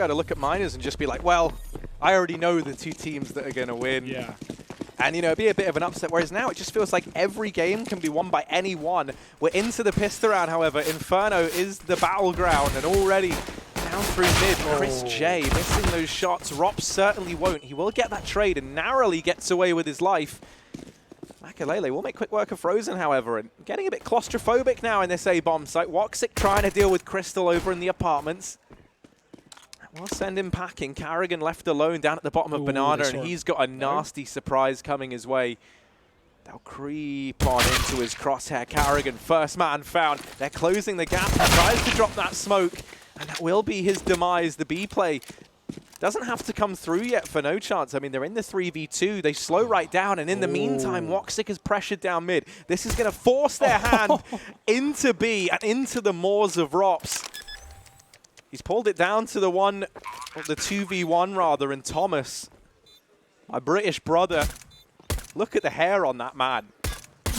be able to look at minors and just be like, well, I already know the two teams that are going to win. Yeah. And, you know, it'd be a bit of an upset, whereas now it just feels like every game can be won by anyone. We're into the pistol round, however. Inferno is the battleground, and already down through mid, Chris J missing those shots. Rops certainly won't. He will get that trade and narrowly gets away with his life. Makalele will make quick work of Frozen, however, and getting a bit claustrophobic now in this A-bomb site. Woxic trying to deal with Crystal over in the apartments. We'll send him packing. Carrigan left alone down at the bottom of Banana, and he's got a nasty surprise coming his way. They'll creep on into his crosshair. Carrigan, first man found. They're closing the gap. He tries to drop that smoke, and that will be his demise. The B play doesn't have to come through yet for NoChance. I mean, they're in the 3v2. They slow right down, and in the meantime, Woxic is pressured down mid. This is going to force their hand into B and into the maws of Rops. He's pulled it down to the 2v1 rather, and Thomas, my British brother, look at the hair on that man.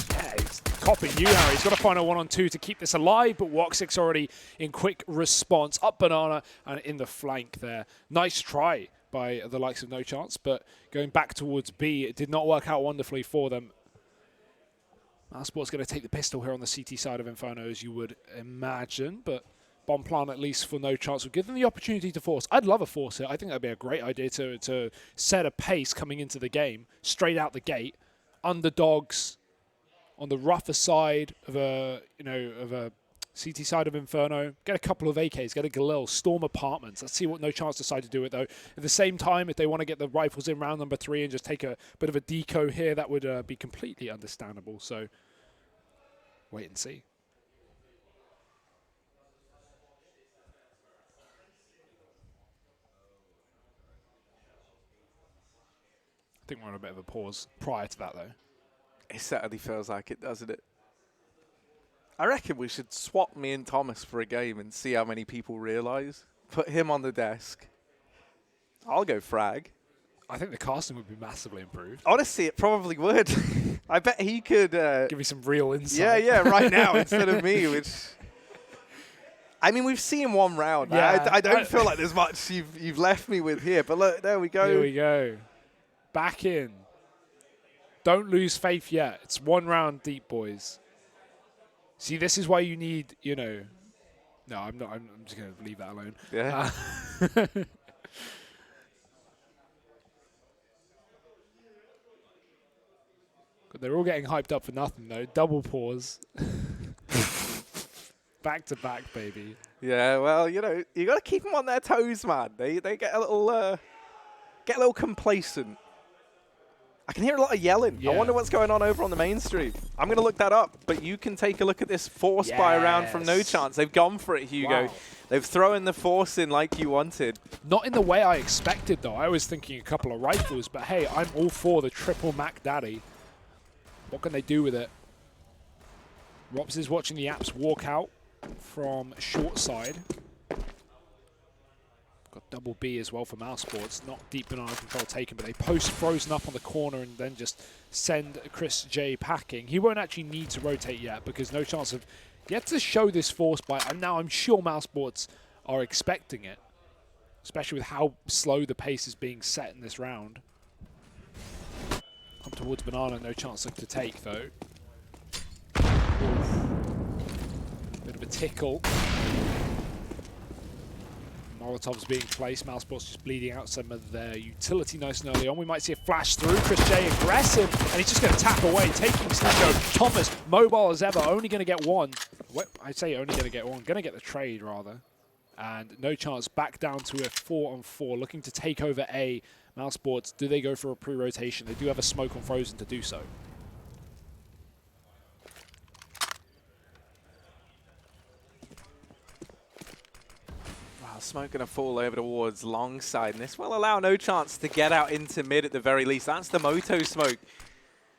Yeah, he's copying you, Harry. He's got to find a 1-on-2 to keep this alive, but Woxic's already in quick response. Up Banana and in the flank there. Nice try by the likes of NoChance, but going back towards B, it did not work out wonderfully for them. mousesports going to take the pistol here on the CT side of Inferno, as you would imagine, but bomb plan, at least for NoChance, will give them the opportunity to force. I'd love a force here. I think that'd be a great idea to set a pace coming into the game, straight out the gate. Underdogs on the rougher side of a CT side of Inferno. Get a couple of AKs, get a Galil, storm apartments. Let's see what NoChance decide to do it though. At the same time, if they want to get the rifles in round number 3 and just take a bit of a deco here, that would be completely understandable. So wait and see. I think we're on a bit of a pause prior to that, though. It certainly feels like it, doesn't it? I reckon we should swap me and Thomas for a game and see how many people realise. Put him on the desk. I'll go frag. I think the casting would be massively improved. Honestly, it probably would. I bet he could... give me some real insight. Yeah, right now instead of me, which... I mean, we've seen one round. Yeah, I don't feel like there's much you've left me with here, but look, there we go. Here we go. Back in. Don't lose faith yet. It's one round deep, boys. See, this is why you need, you know... No, I'm not. I'm just going to leave that alone. Yeah. They're all getting hyped up for nothing, though. Double pause. Back to back, baby. Yeah, well, you know, you got to keep them on their toes, man. They get a little complacent. I can hear a lot of yelling. Yeah. I wonder what's going on over on the main stream. I'm going to look that up, but you can take a look at this force buy round from NoChance. They've gone for it, Hugo. Wow. They've thrown the force in like you wanted. Not in the way I expected, though. I was thinking a couple of rifles, but hey, I'm all for the triple Mac Daddy. What can they do with it? Rops is watching the apps walk out from short side. Got double B as well for mousesports. Not deep banana control taken, but they post Frozen up on the corner and then just send Chris J packing. He won't actually need to rotate yet because NoChance have yet to show this force buy. And now I'm sure mousesports are expecting it, especially with how slow the pace is being set in this round. Come towards banana, NoChance to take though. Oof. Bit of a tickle. Molotovs being placed, mousesports just bleeding out some of their utility nice and early on. We might see a flash through. Chris J aggressive, and he's just going to tap away, taking Sneeko. Thomas, mobile as ever, only going to get one. I say only going to get one, going to get the trade rather. And NoChance back down to a 4-on-4, looking to take over A. mousesports, do they go for a pre-rotation? They do have a smoke on Frozen to do so. Smoke going to fall over towards long side, and this will allow NoChance to get out into mid at the very least. That's the Moto smoke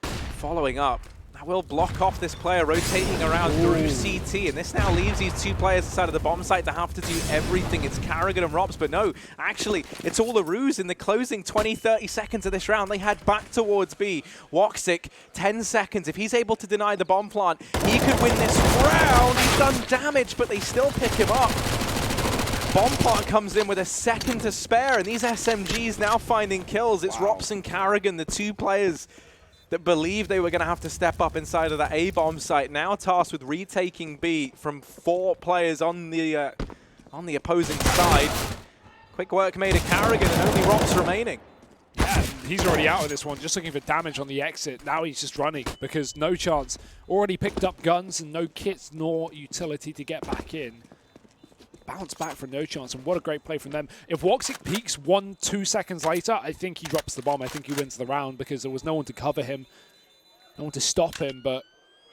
following up. That will block off this player rotating around through CT, and this now leaves these two players inside of the bomb site to have to do everything. It's Carrigan and Rops, but no, actually, it's all a ruse. In the closing 20-30 seconds of this round, they head back towards B. Woxic, 10 seconds. If he's able to deny the bomb plant, he could win this round. He's done damage, but they still pick him up. Bomb Pot comes in with a second to spare, and these SMGs now finding kills. It's Rops and Carrigan, the two players that believed they were going to have to step up inside of that A-bomb site, now tasked with retaking B from 4 players on the opposing side. Quick work made of Carrigan, and only Rops remaining. Yeah, he's already out of this one, just looking for damage on the exit. Now he's just running because NoChance already picked up guns and no kits nor utility to get back in. Bounce back from NoChance, and what a great play from them. If Woxic peeks 1-2 seconds later, I think he drops the bomb. I think he wins the round because there was no one to cover him, no one to stop him, but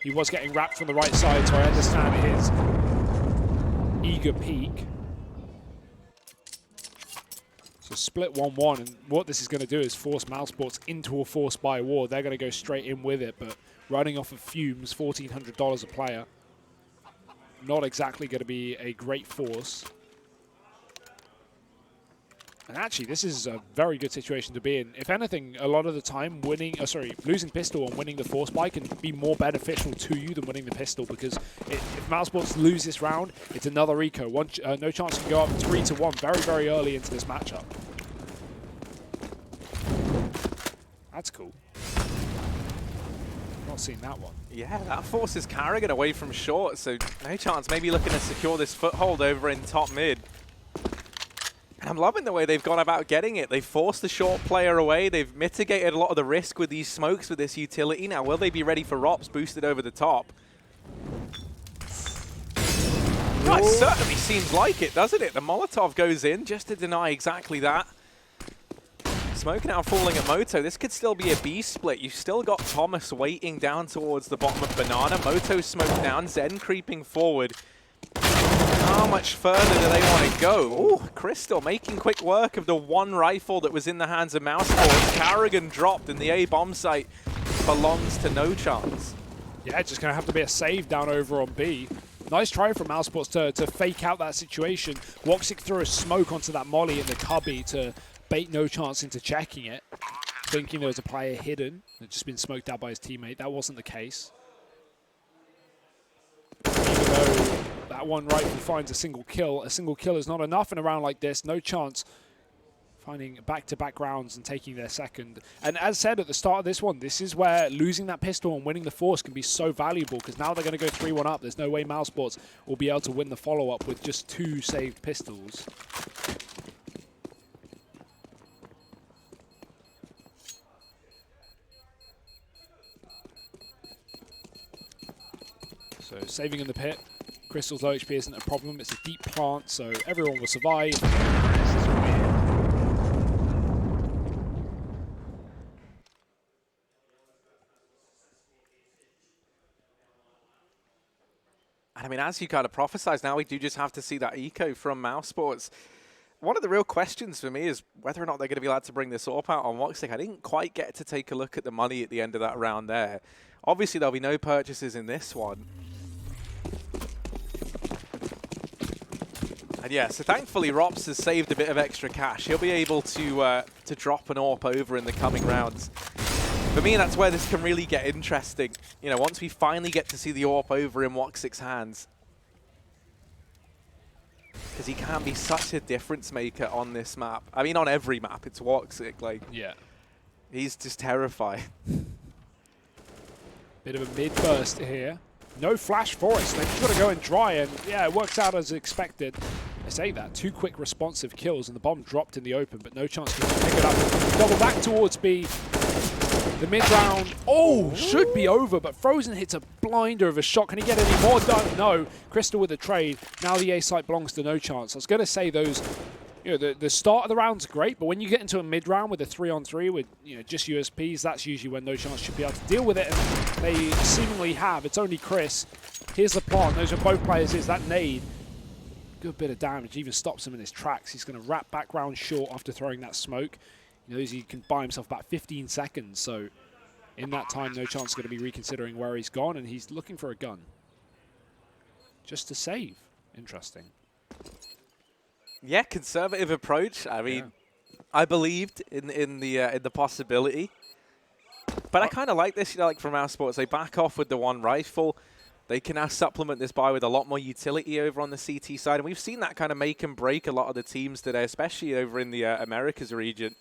he was getting wrapped from the right side, so I understand his eager peek. So split 1-1, and what this is going to do is force mousesports into a force buy war. They're going to go straight in with it, but running off of fumes, $1,400 a player. Not exactly going to be a great force. And actually, this is a very good situation to be in. If anything, a lot of the time, losing pistol and winning the force buy can be more beneficial to you than winning the pistol, because if mousesports lose this round, it's another eco. NoChance can go up 3-1 very, very early into this matchup. That's cool. Not seen that one. Yeah, that forces Carrigan away from short, so NoChance maybe looking to secure this foothold over in top mid. And I'm loving the way they've gone about getting it. They've forced the short player away. They've mitigated a lot of the risk with these smokes with this utility. Now, will they be ready for Rops boosted over the top? Well, it certainly seems like it, doesn't it? The Molotov goes in just to deny exactly that. Smoke now falling at Moto. This could still be a B split. You've still got Thomas waiting down towards the bottom of Banana. Moto smoked down. Zen creeping forward. How much further do they want to go? Oh, Crystal making quick work of the one rifle that was in the hands of mousesports. Carrigan dropped, and the A-bomb site belongs to NoChance. Yeah, just going to have to be a save down over on B. Nice try from mousesports to fake out that situation. Woxic threw a smoke onto that molly in the cubby to bait NoChance into checking it, thinking there was a player hidden. Had just been smoked out by his teammate. That wasn't the case. Even though that one rifle finds a single kill is not enough in a round like this. NoChance finding back-to-back rounds and taking their second. And as said at the start of this one, this is where losing that pistol and winning the force can be so valuable, because now they're going to go 3-1 up. There's no way mousesports will be able to win the follow-up with just 2 saved pistols. So saving in the pit. Crystal's low HP isn't a problem. It's a deep plant, so everyone will survive. And I mean, as you kind of prophesized, now we do just have to see that eco from mousesports. One of the real questions for me is whether or not they're going to be allowed to bring this AWP out on Woxic. I didn't quite get to take a look at the money at the end of that round there. Obviously, there'll be no purchases in this one. And yeah, so thankfully Rops has saved a bit of extra cash. He'll be able to drop an AWP over in the coming rounds. For me, that's where this can really get interesting. You know, once we finally get to see the AWP over in Woxic's hands. Because he can be such a difference maker on this map. I mean, on every map, it's Woxic. Like, yeah, he's just terrifying. Bit of a mid burst here. No flash for us. They've just got to go and dry, and yeah, it works out as expected. I say that, 2 quick responsive kills, and the bomb dropped in the open, but NoChance to pick it up. Double back towards B. The mid-round, should be over, but Frozen hits a blinder of a shot. Can he get any more done? No. Crystal with the trade. Now the A site belongs to NoChance. I was going to say those, you know, the start of the round's great, but when you get into a mid-round with a 3-on-3 with, you know, just USPs, that's usually when NoChance should be able to deal with it, and they seemingly have. It's only Chris. Here's the plant. Those are both players. Is that nade? Good bit of damage. Even stops him in his tracks. He's going to wrap back round short after throwing that smoke. He knows he can buy himself about 15 seconds, so in that time, NoChance going to be reconsidering where he's gone, and he's looking for a gun. Just to save. Interesting. Yeah, conservative approach. I mean, I believed in the possibility. But I kind of like this, you know, like from mousesports. They back off with the one rifle. They can now supplement this buy with a lot more utility over on the CT side. And we've seen that kind of make and break a lot of the teams today, especially over in the Americas region.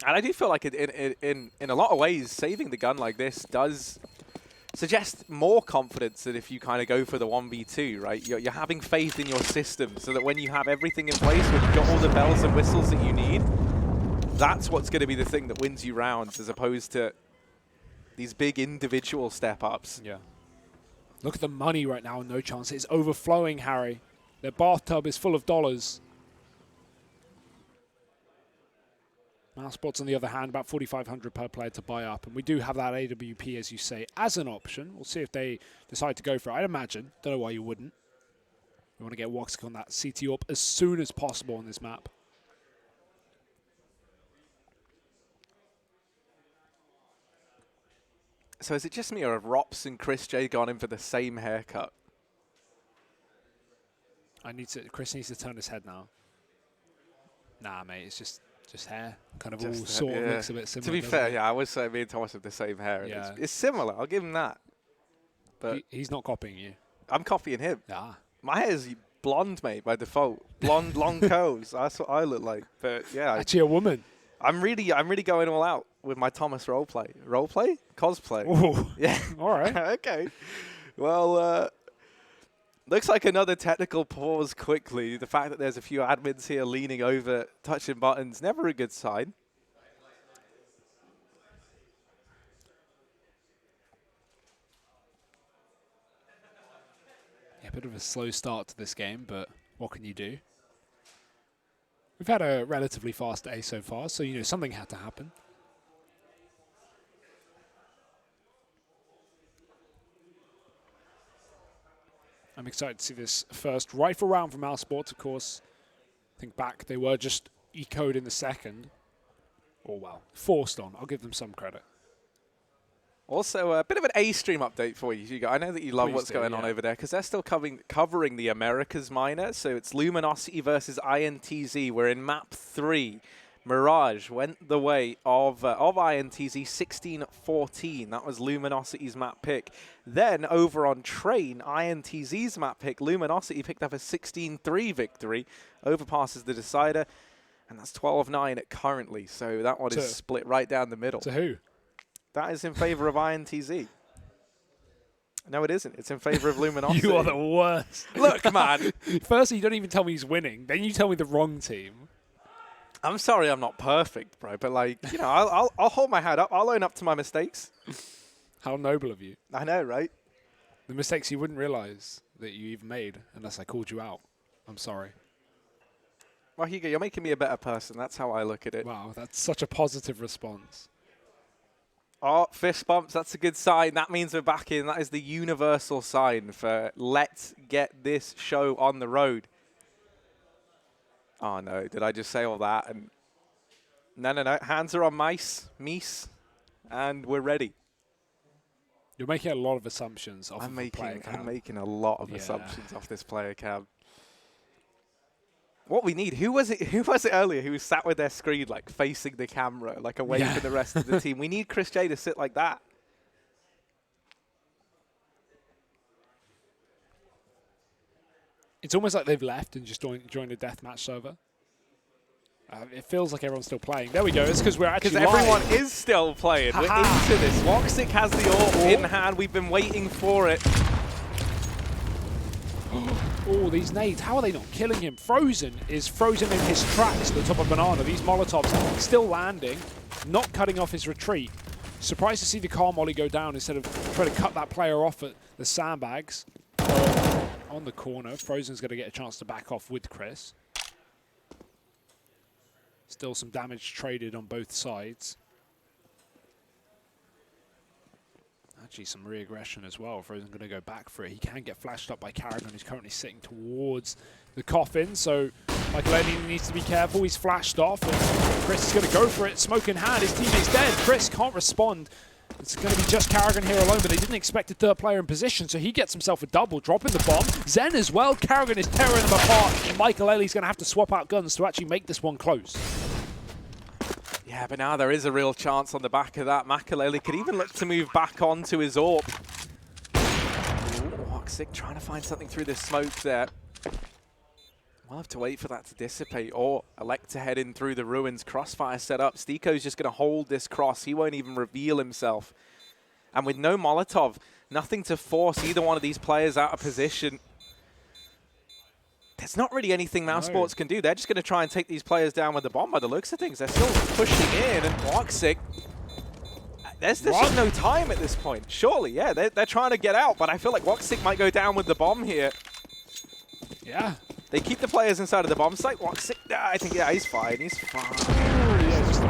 And I do feel like in a lot of ways, saving the gun like this does suggest more confidence that if you kind of go for the 1v2, right? You're having faith in your system so that when you have everything in place, when you've got all the bells and whistles that you need, that's what's going to be the thing that wins you rounds as opposed to these big individual step-ups. Yeah. Look at the money right now on NoChance. It's overflowing, Harry. Their bathtub is full of dollars. mousesports, on the other hand, about 4,500 per player to buy up. And we do have that AWP, as you say, as an option. We'll see if they decide to go for it. I'd imagine. Don't know why you wouldn't. We want to get Woxic on that CT up as soon as possible on this map. So is it just me, or have Rops and Chris J gone in for the same haircut? Chris needs to turn his head now. Nah, mate, it's just hair. Kind of Just all sort of yeah. looks a bit similar. To be fair, yeah, I would say me and Thomas have the same hair. And Yeah. it's similar, I'll give him that. But He's not copying you. I'm copying him. Ah. My hair is blonde, mate, by default. Blonde, long curls. That's what I look like. But yeah, Actually, a woman. I'm really going all out with my Thomas roleplay. Roleplay? Cosplay. Ooh. Yeah. All right. Okay. Well, looks like another technical pause quickly. The fact that there's a few admins here leaning over, touching buttons, never a good sign. Yeah, a bit of a slow start to this game, but what can you do? We've had a relatively fast day so far, so, something had to happen. I'm excited to see this first rifle round from mousesports, of course. Think back, they were just ecoed in the second. Or, well, forced on. I'll give them some credit. Also, a bit of an A-stream update for you, Hugo. I know that you love Please what's do, going on over there because they're still covering the Americas minor. So it's Luminosity versus INTZ. We're in map 3. Mirage went the way of INTZ 16-14. That was Luminosity's map pick. Then over on Train, INTZ's map pick, Luminosity picked up a 16-3 victory. Overpasses the decider. And that's 12-9 currently. So that one is split right down the middle. To who? That is in favor of INTZ. No, it isn't. It's in favor of Luminosity. You are the worst. Look, man. Firstly, you don't even tell me he's winning. Then you tell me the wrong team. I'm sorry I'm not perfect, bro. But, like, I'll hold my head up. I'll own up to my mistakes. How noble of you. I know, right? The mistakes you wouldn't realize that you even made unless I called you out. I'm sorry. Well, Hugo, you're making me a better person. That's how I look at it. Wow, that's such a positive response. Oh, fist bumps. That's a good sign. That means we're back in. That is the universal sign for let's get this show on the road. Oh, no. Did I just say all that? And no. Hands are on mice, and we're ready. You're making a lot of assumptions off I'm of the player cam. I'm making a lot of assumptions off this player cam. What we need, who was it earlier who was sat with their screen like facing the camera, like away from the rest of the team? We need Chris J to sit like that. It's almost like they've left and just joined a deathmatch server. It feels like everyone's still playing. There we go. It's because we're actually Because everyone is still playing. We're into this. Woxic has the AWP in hand. We've been waiting for it. Oh, these nades. How are they not killing him? Frozen is frozen in his tracks at the top of Banana. These Molotovs still landing, not cutting off his retreat. Surprised to see the car molly go down instead of trying to cut that player off at the sandbags. On the corner, Frozen's going to get a chance to back off with Chris. Still some damage traded on both sides. Actually, some re-aggression as well. Frozen going to go back for it. He can get flashed up by Carrigan, who's currently sitting towards the coffin. So Michael Eleni needs to be careful. He's flashed off. And Chris is going to go for it. Smoke in hand. His teammate's dead. Chris can't respond. It's going to be just Carrigan here alone, but they didn't expect a third player in position, so he gets himself a double, dropping the bomb. Zen as well. Carrigan is tearing them apart. And Michael Ellie's going to have to swap out guns to actually make this one close. Yeah, Yeah, but now there is a real chance on the back of that. Makalele could even look to move back onto his AWP. Woxic trying to find something through the smoke there. We'll have to wait for that to dissipate or elect to head in through the ruins. Crossfire set up. Stiko's just going to hold this cross. He won't even reveal himself. And with no Molotov, nothing to force either one of these players out of position. There's not really anything mousesports can do. They're just going to try and take these players down with the bomb by the looks of things. They're still pushing in, and Woxic, there's just no time at this point. Surely, yeah, they're trying to get out, but I feel like Woxic might go down with the bomb here. Yeah. They keep the players inside of the bomb site. Woxic, I think, yeah, he's fine. He's fine. Yeah, just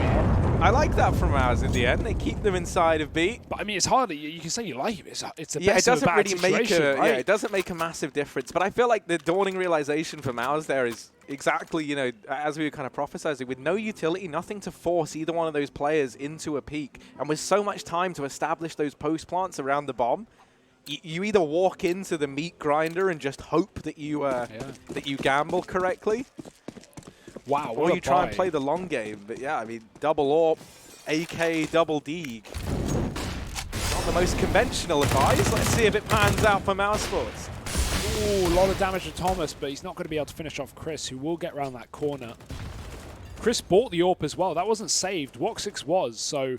I like that from ours in the end. They keep them inside of B. But I mean, it's hard. You can say you like it. It's the yeah, best it of a doesn't bad really make situation, a right? yeah, it doesn't make a massive difference. But I feel like the dawning realization for Mouse there is exactly, you know, as we were kind of prophesizing, with no utility, nothing to force either one of those players into a peak, and with so much time to establish those post plants around the bomb. You either walk into the meat grinder and just hope that you that you gamble correctly. Wow, or you try and play the long game. But yeah, I mean, double AWP, AK, double D. Not the most conventional advice. Let's see if it pans out for mousesports. Ooh, a lot of damage to Thomas, but he's not going to be able to finish off Chris, who will get around that corner. Chris bought the AWP as well. That wasn't saved. Woxic was, so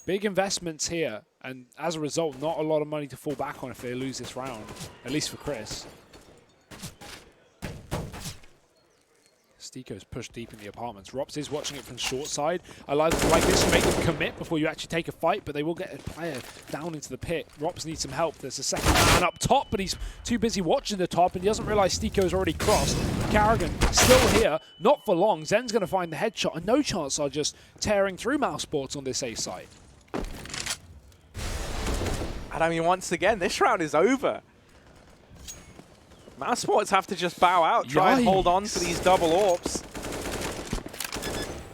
big investments here. And as a result, not a lot of money to fall back on if they lose this round, at least for Chris. Stiko's pushed deep in the apartments. Rops is watching it from short side. I like this to make them commit before you actually take a fight, but they will get a player down into the pit. Rops needs some help. There's a second man up top, but he's too busy watching the top, and he doesn't realize Stiko's already crossed. Carrigan still here, not for long. Zen's going to find the headshot, and NoChance are just tearing through mousesports on this A side. And I mean, once again, this round is over. mousesports have to just bow out, try and hold on to these double AWPs.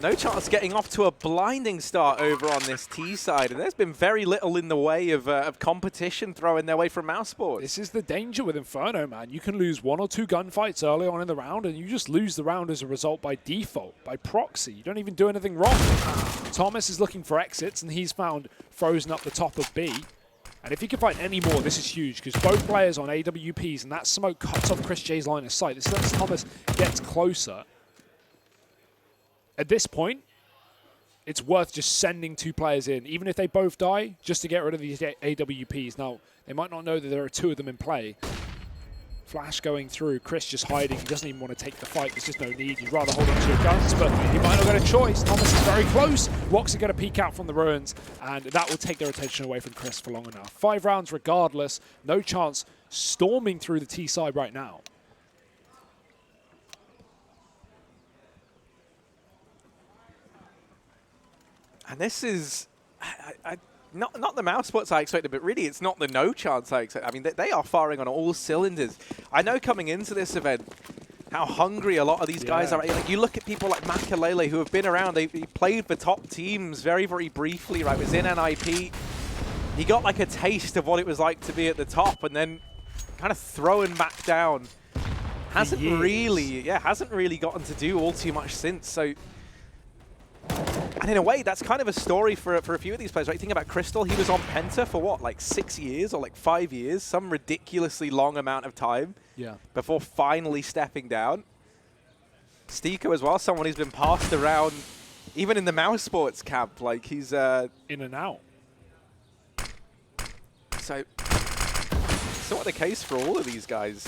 NoChance getting off to a blinding start over on this T side, and there's been very little in the way of competition throwing their way from mousesports. This is the danger with Inferno, man. You can lose 1 or 2 gunfights early on in the round, and you just lose the round as a result by default, by proxy. You don't even do anything wrong. Thomas is looking for exits, and he's found Frozen up the top of B. And if he can find any more, this is huge, because both players on AWPs, and that smoke cuts off Chris J's line of sight. This lets Thomas get closer. At this point, it's worth just sending 2 players in, even if they both die, just to get rid of these AWPs. Now, they might not know that there are 2 of them in play. Flash going through, Chris just hiding. He doesn't even want to take the fight. There's just no need. He'd rather hold on to your guns, but he might not get a choice. Thomas is very close. Woxic going to peek out from the ruins, and that will take their attention away from Chris for long enough. 5 rounds regardless. NoChance storming through the T side right now. And this is not the mousesports I expected, but really it's not the NoChance I expected. I mean, they are firing on all cylinders. I know coming into this event how hungry a lot of these guys are. Like, you look at people like Makalele who have been around. He played for top teams very, very briefly. Right, was in NIP. He got like a taste of what it was like to be at the top, and then kind of thrown back down. Hasn't really gotten to do all too much since. So. And in a way, that's kind of a story for a few of these players, right? You think about Crystal, he was on Penta for what, like 6 years or like 5 years? Some ridiculously long amount of time before finally stepping down. Stiko as well, someone who's been passed around even in the mousesports camp. Like, he's... in and out. So, sort of the case for all of these guys.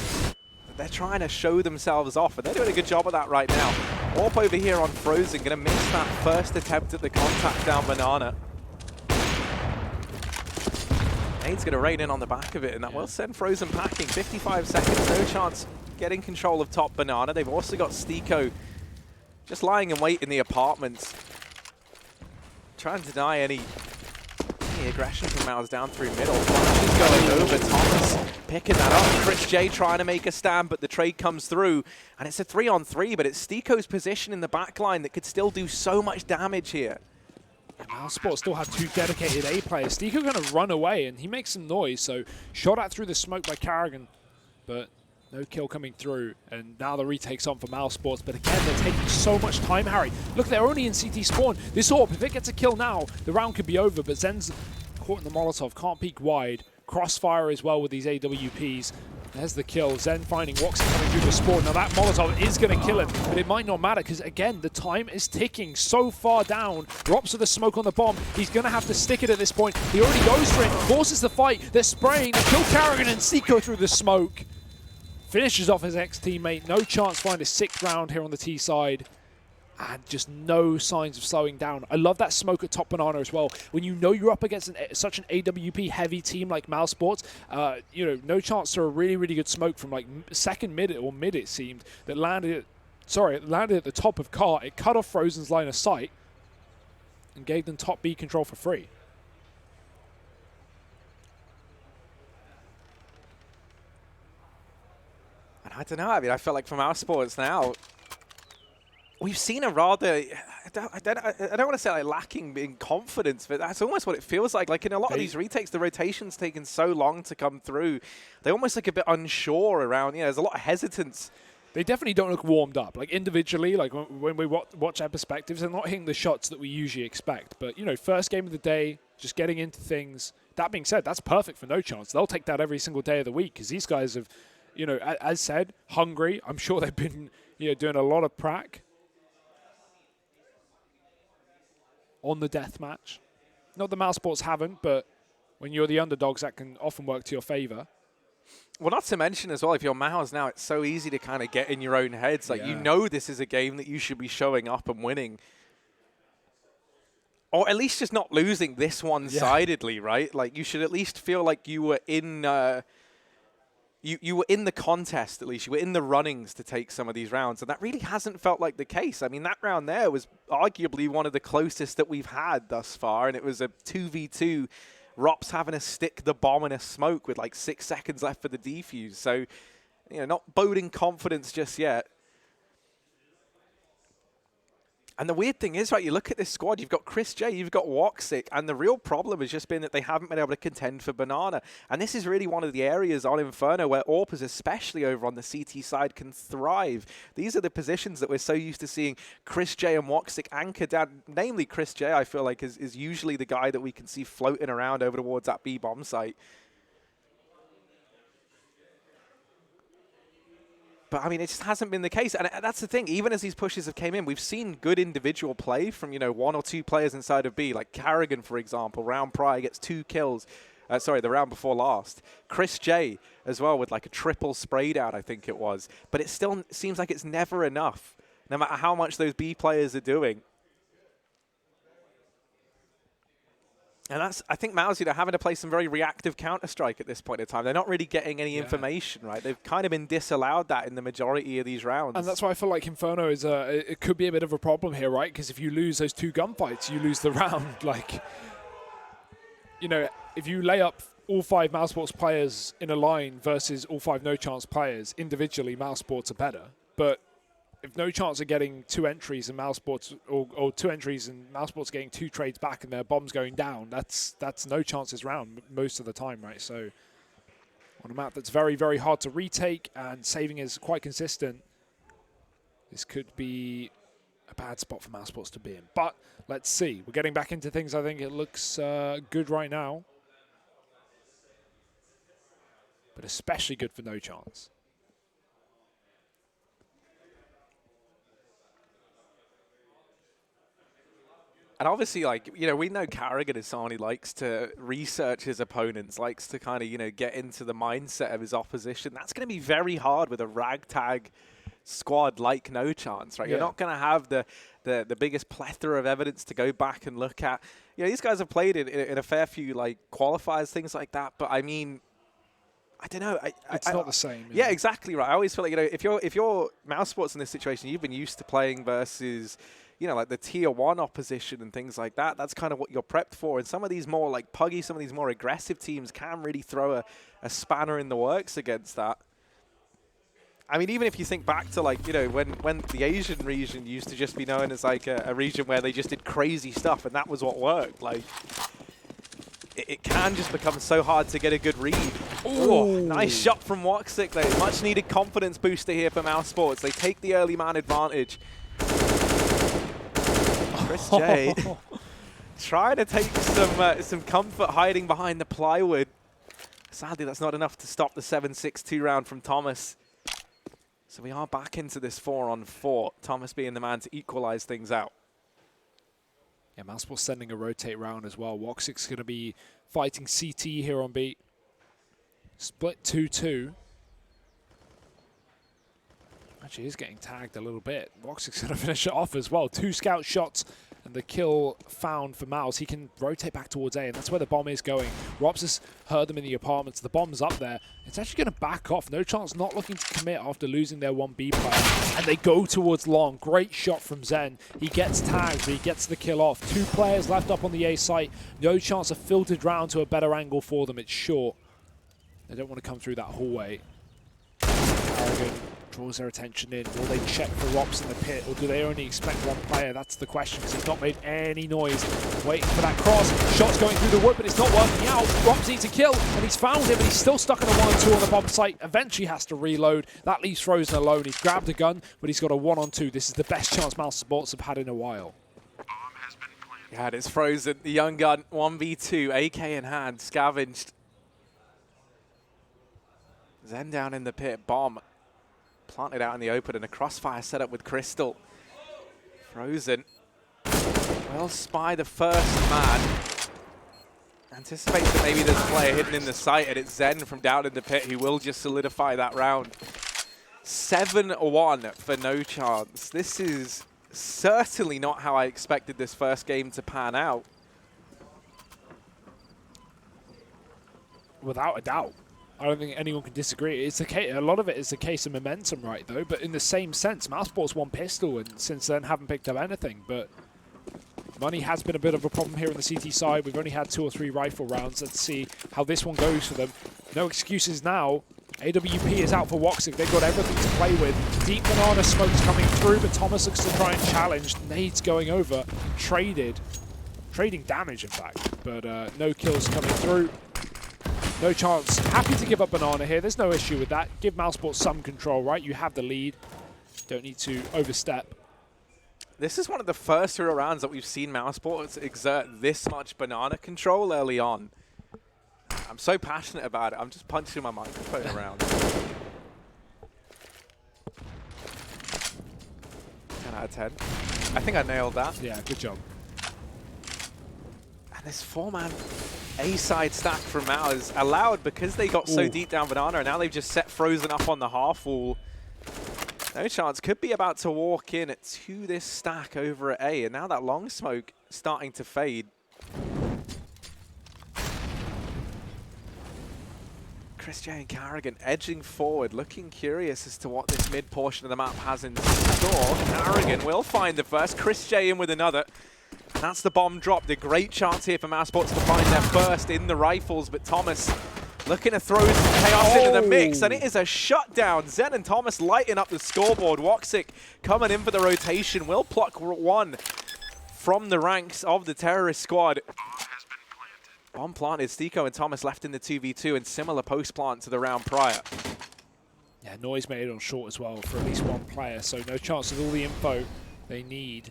They're trying to show themselves off, and they're doing a good job of that right now. Warp over here on Frozen, going to miss that first attempt at the contact down Banana. Nade's going to rain in on the back of it, and that will send Frozen packing. 55 seconds, NoChance getting control of top Banana. They've also got Stiko just lying in wait in the apartments. Trying to deny any aggression from Mouse down through middle. Flash is going over. Thomas picking that up. Chris J trying to make a stand, but the trade comes through. And it's a 3-on-3, but it's Stiko's position in the back line that could still do so much damage here. mousesports still have 2 dedicated A players. Stiko going to run away, and he makes some noise, so shot at through the smoke by Carrigan. But No kill coming through, and now the retake's on for mousesports, but again, they're taking so much time, Harry. Look, they're only in CT spawn. This AWP, if it gets a kill now, the round could be over, but Zen's caught in the Molotov, can't peek wide. Crossfire as well with these AWPs. There's the kill. Zen finding Woxic coming through the spawn. Now that Molotov is going to kill him, but it might not matter because, again, the time is ticking so far down. Drops with the smoke on the bomb. He's going to have to stick it at this point. He already goes for it, forces the fight. They're spraying. They kill Carrigan and Seiko through the smoke. Finishes off his ex-teammate. No chance to find a 6th round here on the T side. And just no signs of slowing down. I love that smoke at top banana as well. When you know you're up against such an AWP-heavy team like mousesports, you know, NoChance to a really, really good smoke from like second mid or mid, it seemed, that landed at the top of car. It cut off Frozen's line of sight and gave them top B control for free. And I don't know. I mean, I feel like from mousesports now, we've seen a rather, I don't want to say like lacking in confidence, but that's almost what it feels like. Like in a lot of these retakes, the rotation's taken so long to come through. They almost look a bit unsure around, you know, there's a lot of hesitance. They definitely don't look warmed up. Like individually, like when we watch our perspectives, they're not hitting the shots that we usually expect. But, you know, first game of the day, just getting into things. That being said, that's perfect for NoChance. They'll take that every single day of the week because these guys have, you know, as said, hungry. I'm sure they've been, you know, doing a lot of prac on the death match. Not the mousesports haven't, but when you're the underdogs, that can often work to your favor. Well, not to mention as well, if you're Mouse now, it's so easy to kind of get in your own heads. Like, you know this is a game that you should be showing up and winning. Or at least just not losing this one-sidedly, right? Like, you should at least feel like you were in... You were in the contest, at least. You were in the runnings to take some of these rounds, and that really hasn't felt like the case. I mean, that round there was arguably one of the closest that we've had thus far, and it was a 2v2, Rops having to stick the bomb in a smoke with like 6 seconds left for the defuse. So, you know, not boding confidence just yet. And the weird thing is, right, you look at this squad, you've got Chris J, you've got Woxic, and the real problem has just been that they haven't been able to contend for Banana. And this is really one of the areas on Inferno where AWPers, especially over on the CT side, can thrive. These are the positions that we're so used to seeing Chris J and Woxic anchor down. Namely, Chris J, I feel like, is usually the guy that we can see floating around over towards that B bomb site. But, I mean, it just hasn't been the case. And that's the thing. Even as these pushes have came in, we've seen good individual play from, you know, 1 or 2 players inside of B. Like Carrigan, for example, round prior gets 2 kills. Sorry, the round before last. Chris J as well with like a triple sprayed out, I think it was. But it still seems like it's never enough, no matter how much those B players are doing. And that's, I think, Mouse, you know, having to play some very reactive Counter-Strike at this point in time. They're not really getting any information, right? They've kind of been disallowed that in the majority of these rounds. And that's why I feel like Inferno is it could be a bit of a problem here, right? Because if you lose those 2 gunfights, you lose the round. Like, you know, if you lay up all 5 mousesports players in a line versus all 5 NoChance players, individually, mousesports are better. But if NoChance are getting 2 entries and mousesports, or 2 entries and mousesports getting 2 trades back and their bombs going down, that's NoChance's round most of the time, right? So on a map that's very, very hard to retake and saving is quite consistent, this could be a bad spot for mousesports to be in. But let's see. We're getting back into things. I think it looks good right now, but especially good for NoChance. And obviously, like, you know, we know Carrigan is someone who likes to research his opponents, likes to kind of, you know, get into the mindset of his opposition. That's going to be very hard with a ragtag squad like NoChance, right? Yeah. You're not going to have the biggest plethora of evidence to go back and look at. You know, these guys have played in a fair few, like, qualifiers, things like that. But, I mean, I don't know. It's not the same. Yeah, exactly right. I always feel like, you know, if you're mousesports in this situation, you've been used to playing versus, you know, like the tier 1 opposition and things like that. That's kind of what you're prepped for. And some of these more like puggy, some of these more aggressive teams can really throw a spanner in the works against that. I mean, even if you think back to, like, you know, when the Asian region used to just be known as like a region where they just did crazy stuff and that was what worked. Like, it can just become so hard to get a good read. Oh, nice shot from Woxic though. Much needed confidence booster here for mousesports. They take the early man advantage. Chris J trying to take some comfort hiding behind the plywood. Sadly, that's not enough to stop the 7-6-2 round from Thomas. So we are back into this 4-on-4. Thomas being the man to equalize things out. Yeah, mousesports sending a rotate round as well. Woxic's going to be fighting CT here on B. Split 2-2. Actually, he's getting tagged a little bit. Woxic's going to finish it off as well. 2 scout shots and the kill found for Mouse. He can rotate back towards A, and that's where the bomb is going. Robs has heard them in the apartments. The bomb's up there. It's actually going to back off. NoChance not looking to commit after losing their 1B player. And they go towards long. Great shot from Zen. He gets tagged, but he gets the kill off. 2 players left up on the A site. NoChance have filtered round to a better angle for them. It's short. They don't want to come through that hallway. Arrogant draws their attention in. Will they check for Rops in the pit, or do they only expect 1 player? That's the question, because he's not made any noise. Waiting for that cross. Shot's going through the wood, but it's not working out. Rops needs a kill, and he's found him, but he's still stuck in a 1-on-2 on the bomb site. Eventually has to reload. That leaves Frozen alone. He's grabbed a gun, but he's got a 1-on-2. This is the best chance mousesports have had in a while. Yeah, it's Frozen. The young gun, 1v2, AK in hand, scavenged. Zen down in the pit, bomb planted out in the open, and a crossfire set up with Crystal. Frozen will spy the first man. Anticipates that maybe there's a player hidden in the site, and it's Zen from down in the pit who will just solidify that round. 7-1 for NoChance. This is certainly not how I expected this first game to pan out. Without a doubt. I don't think anyone can disagree. It's a lot of it is a case of momentum, right, though. But in the same sense, mousesports 1 pistol, and since then haven't picked up anything. But money has been a bit of a problem here on the CT side. We've only had 2 or 3 rifle rounds. Let's see how this one goes for them. No excuses now. AWP is out for Woxic. They've got everything to play with. Deep banana smoke's coming through, but Thomas looks to try and challenge. Nades going over. Trading damage, in fact. But no kills coming through. NoChance, happy to give up banana here. There's no issue with that. Give mousesports some control, right? You have the lead. Don't need to overstep. This is one of the first hero rounds that we've seen mousesports exert this much banana control early on. I'm so passionate about it. I'm just punching my microphone around. 10 out of 10. I think I nailed that. Yeah, good job. And this 4-man A-side stack from Mao is allowed because they got so deep down banana, and now they've just set Frozen up on the half wall. NoChance could be about to walk in to this stack over at A, and now that long smoke starting to fade. Chris J and Carrigan edging forward, looking curious as to what this mid portion of the map has in store. Carrigan will find the first, Chris J in with another. That's the bomb dropped. A great chance here for mousesports to find their first in the rifles, but Thomas looking to throw some chaos into the mix, and it is a shutdown. Zen and Thomas lighting up the scoreboard. Woxic coming in for the rotation. Will pluck 1 from the ranks of the terrorist squad. Bomb planted. Stiko and Thomas left in the 2v2, and similar post plant to the round prior. Yeah, noise made on short as well for at least 1 player, so NoChance with all the info they need.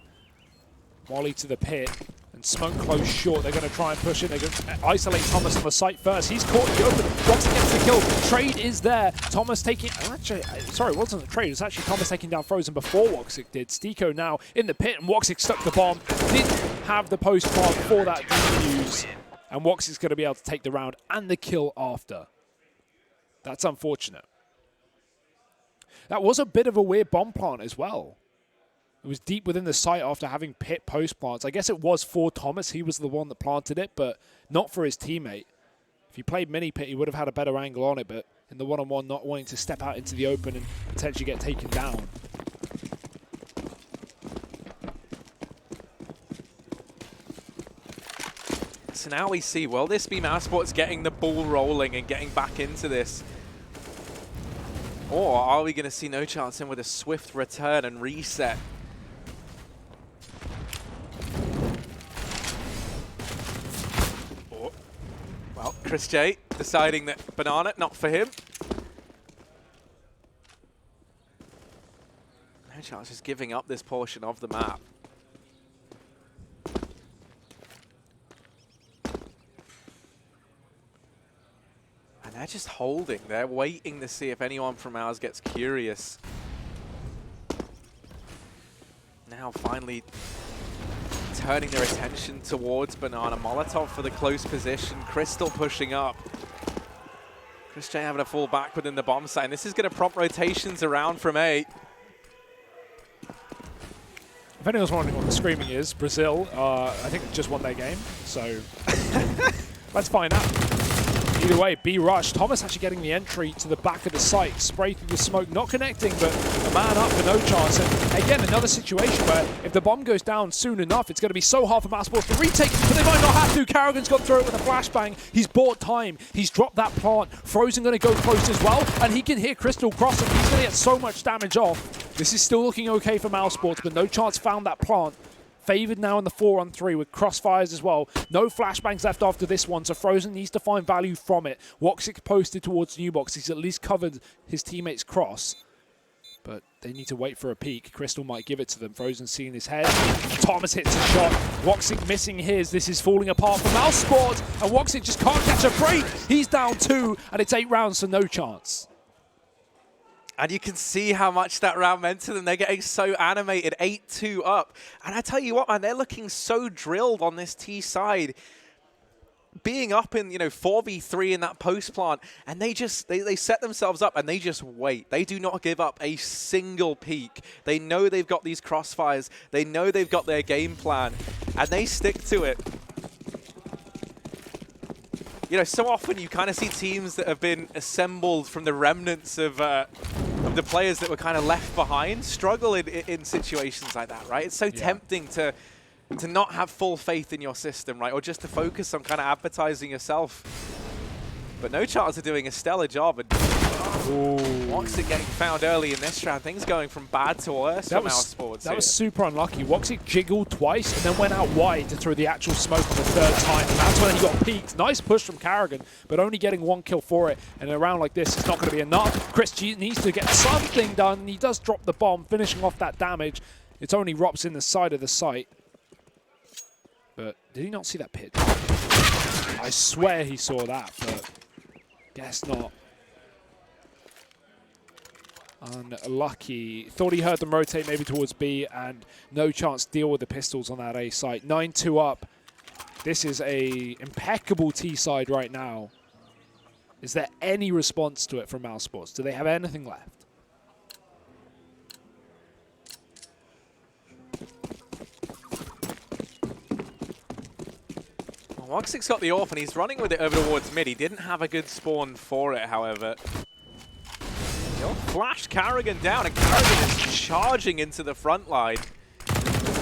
Molly to the pit, and smoke close short. They're going to try and push in. They're going to isolate Thomas on the site first. He's caught in the open. Woxic gets the kill. Trade is there. Thomas taking... Actually, sorry, it wasn't a trade. It was actually Thomas taking down Frozen before Woxic did. Stiko now in the pit, and Woxic stuck the bomb. Didn't have the post plant for that defuse. And Woxic's going to be able to take the round and the kill after. That's unfortunate. That was a bit of a weird bomb plant as well. It was deep within the site after having pit post plants. I guess it was for Thomas. He was the one that planted it, but not for his teammate. If he played mini pit, he would have had a better angle on it, but in the one-on-one, not wanting to step out into the open and potentially get taken down. So now we see, will this be mousesports getting the ball rolling and getting back into this? Or are we going to see NoChance in with a swift return and reset? Well, Chris J deciding that banana, not for him. NoChance just giving up this portion of the map. And they're just holding. They're waiting to see if anyone from ours gets curious. Now finally turning their attention towards Banana. Molotov for the close position. Crystal pushing up. Chris J having to fall back within the bomb site. And this is going to prompt rotations around from A. If anyone's wondering what the screaming is, Brazil, I think just won their game, so let's find out. Either way, B rush. Thomas actually getting the entry to the back of the site. Spray through the smoke, not connecting, but a man up for NoChance. And again, another situation where if the bomb goes down soon enough, it's going to be so hard for mousesports to retake, but they might not have to. Carrigan's got through it with a flashbang. He's bought time. He's dropped that plant. Frozen going to go close as well, and he can hear Crystal crossing. He's going to get so much damage off. This is still looking okay for mousesports, but NoChance found that plant. Favored now in the 4-on-3 with crossfires as well. No flashbangs left after this one, so Frozen needs to find value from it. Woxic posted towards New Box. He's at least covered his teammate's cross. But they need to wait for a peek. Crystal might give it to them. Frozen seeing his head. Thomas hits a shot. Woxic missing his. This is falling apart for mousesports. And Woxic just can't catch a break. He's down 2, and it's 8 rounds for NoChance. And you can see how much that round meant to them. They're getting so animated, 8-2 up. And I tell you what, man, they're looking so drilled on this T side. Being up in, 4v3 in that post plant, and they set themselves up and they just wait. They do not give up a single peek. They know they've got these crossfires. They know they've got their game plan, and they stick to it. So often you kind of see teams that have been assembled from the remnants of the players that were kind of left behind struggle in situations like that, right? It's so tempting to not have full faith in your system, right? Or just to focus on kind of advertising yourself. But NoChance are doing a stellar job. And Woxic getting found early in this round. Things going from bad to worse for mousesports. That was super unlucky. Woxic jiggled twice and then went out wide to throw the actual smoke for the 3rd time. And that's when he got peaked. Nice push from Carrigan, but only getting 1 kill for it. And in a round like this, it's not going to be enough. Chris G needs to get something done. He does drop the bomb, finishing off that damage. It's only Rops in the side of the site. But did he not see that pitch? I swear he saw that, but guess not. Unlucky. Thought he heard them rotate maybe towards B, and NoChance deal with the pistols on that A site. 9-2 up. This is a impeccable T side right now. Is there any response to it from mousesports? Do they have anything left? Woxic's got the AWP and he's running with it over towards mid. He didn't have a good spawn for it, however. He'll flash Carrigan down, and Carrigan is charging into the front line.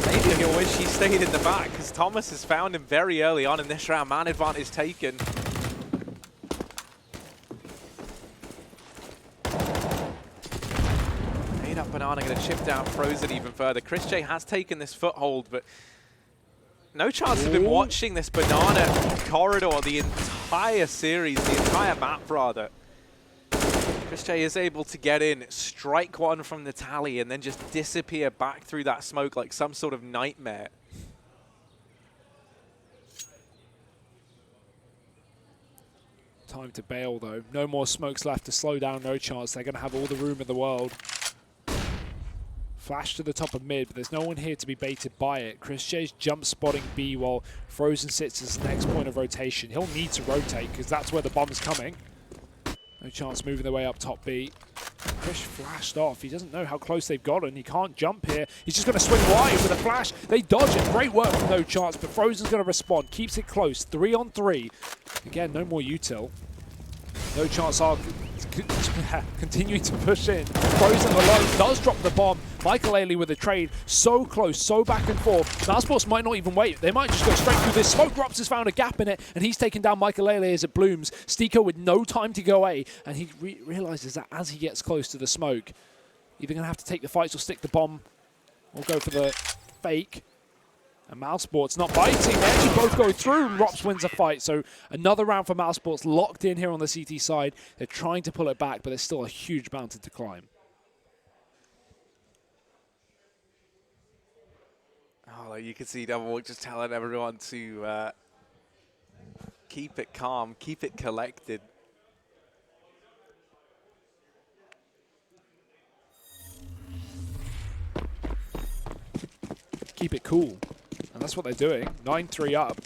Maybe he'll wish he stayed in the back, because Thomas has found him very early on in this round. Man advantage taken. Made up Banana, going to chip down Frozen even further. Chris J has taken this foothold, but NoChance have been watching this Banana corridor the entire series, the entire map rather. Chris J is able to get in, strike one from the tally, and then just disappear back through that smoke like some sort of nightmare. Time to bail though. No more smokes left to slow down NoChance. They're going to have all the room in the world. Flash to the top of mid, but there's no one here to be baited by it. Chris J's jump spotting B while Frozen sits as next point of rotation. He'll need to rotate because that's where the bomb's coming. NoChance moving their way up top B. Chris flashed off. He doesn't know how close they've gotten. He can't jump here. He's just going to swing wide with a flash. They dodge it. Great work from NoChance, but Frozen's going to respond. Keeps it close. 3-on-3. Again, no more util. NoChance are continuing to push in. Frozen alone does drop the bomb. Michael Ailey with a trade. So close, so back and forth. mousesports might not even wait. They might just go straight through this. Smoke Rops has found a gap in it, and he's taken down Michael Ailey as it blooms. Stiko with no time to go A, and he realizes that as he gets close to the smoke, either going to have to take the fights or stick the bomb, or go for the fake. And mousesports not biting. They actually both go through, and Rops wins a fight. So another round for mousesports locked in here on the CT side. They're trying to pull it back, but there's still a huge mountain to climb. Oh, you can see Double just telling everyone to keep it calm, keep it collected. Keep it cool. And that's what they're doing. 9-3 up.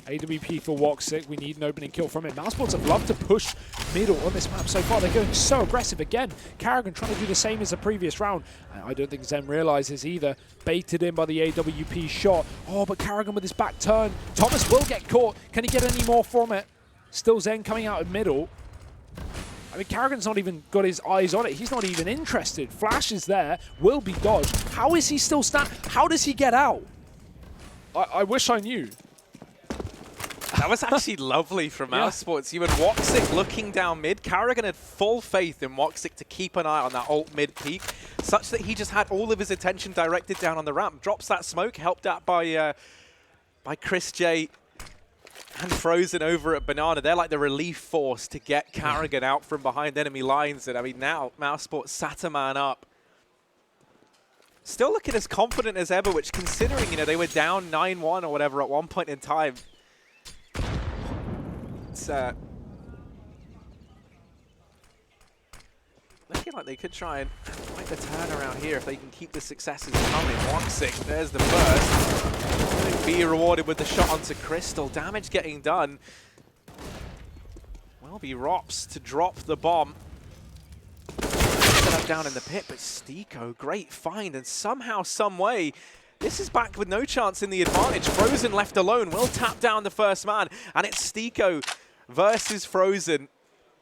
AWP for Woxic. We need an opening kill from him. mousesports have loved to push middle on this map so far. They're going so aggressive again. Karrigan trying to do the same as the previous round. And I don't think Zen realizes either. Baited in by the AWP shot. Oh, but Karrigan with his back turn. Thomas will get caught. Can he get any more from it? Still Zen coming out in middle. I mean, Karrigan's not even got his eyes on it. He's not even interested. Flash is there. Will be dodged. How is he still How does he get out? I wish I knew. That was actually lovely from mousesports. You had Woxic looking down mid. Karrigan had full faith in Woxic to keep an eye on that ult mid peak, such that he just had all of his attention directed down on the ramp. Drops that smoke, helped out by Chris J and Frozen over at Banana. They're like the relief force to get Karrigan out from behind enemy lines. And I mean, now mousesports sat a man up. Still looking as confident as ever, which considering, you know, they were down 9-1 or whatever at one point in time. It's looking like they could try and make the turnaround here if they can keep the successes coming. Woxic, there's the first. Be rewarded with the shot onto Crystal. Damage getting done. Will be Rops to drop the bomb. Set up down in the pit, but Stiko, great find, and somehow, some way, this is back with NoChance in the advantage. Frozen left alone, will tap down the first man, and it's Stiko versus Frozen,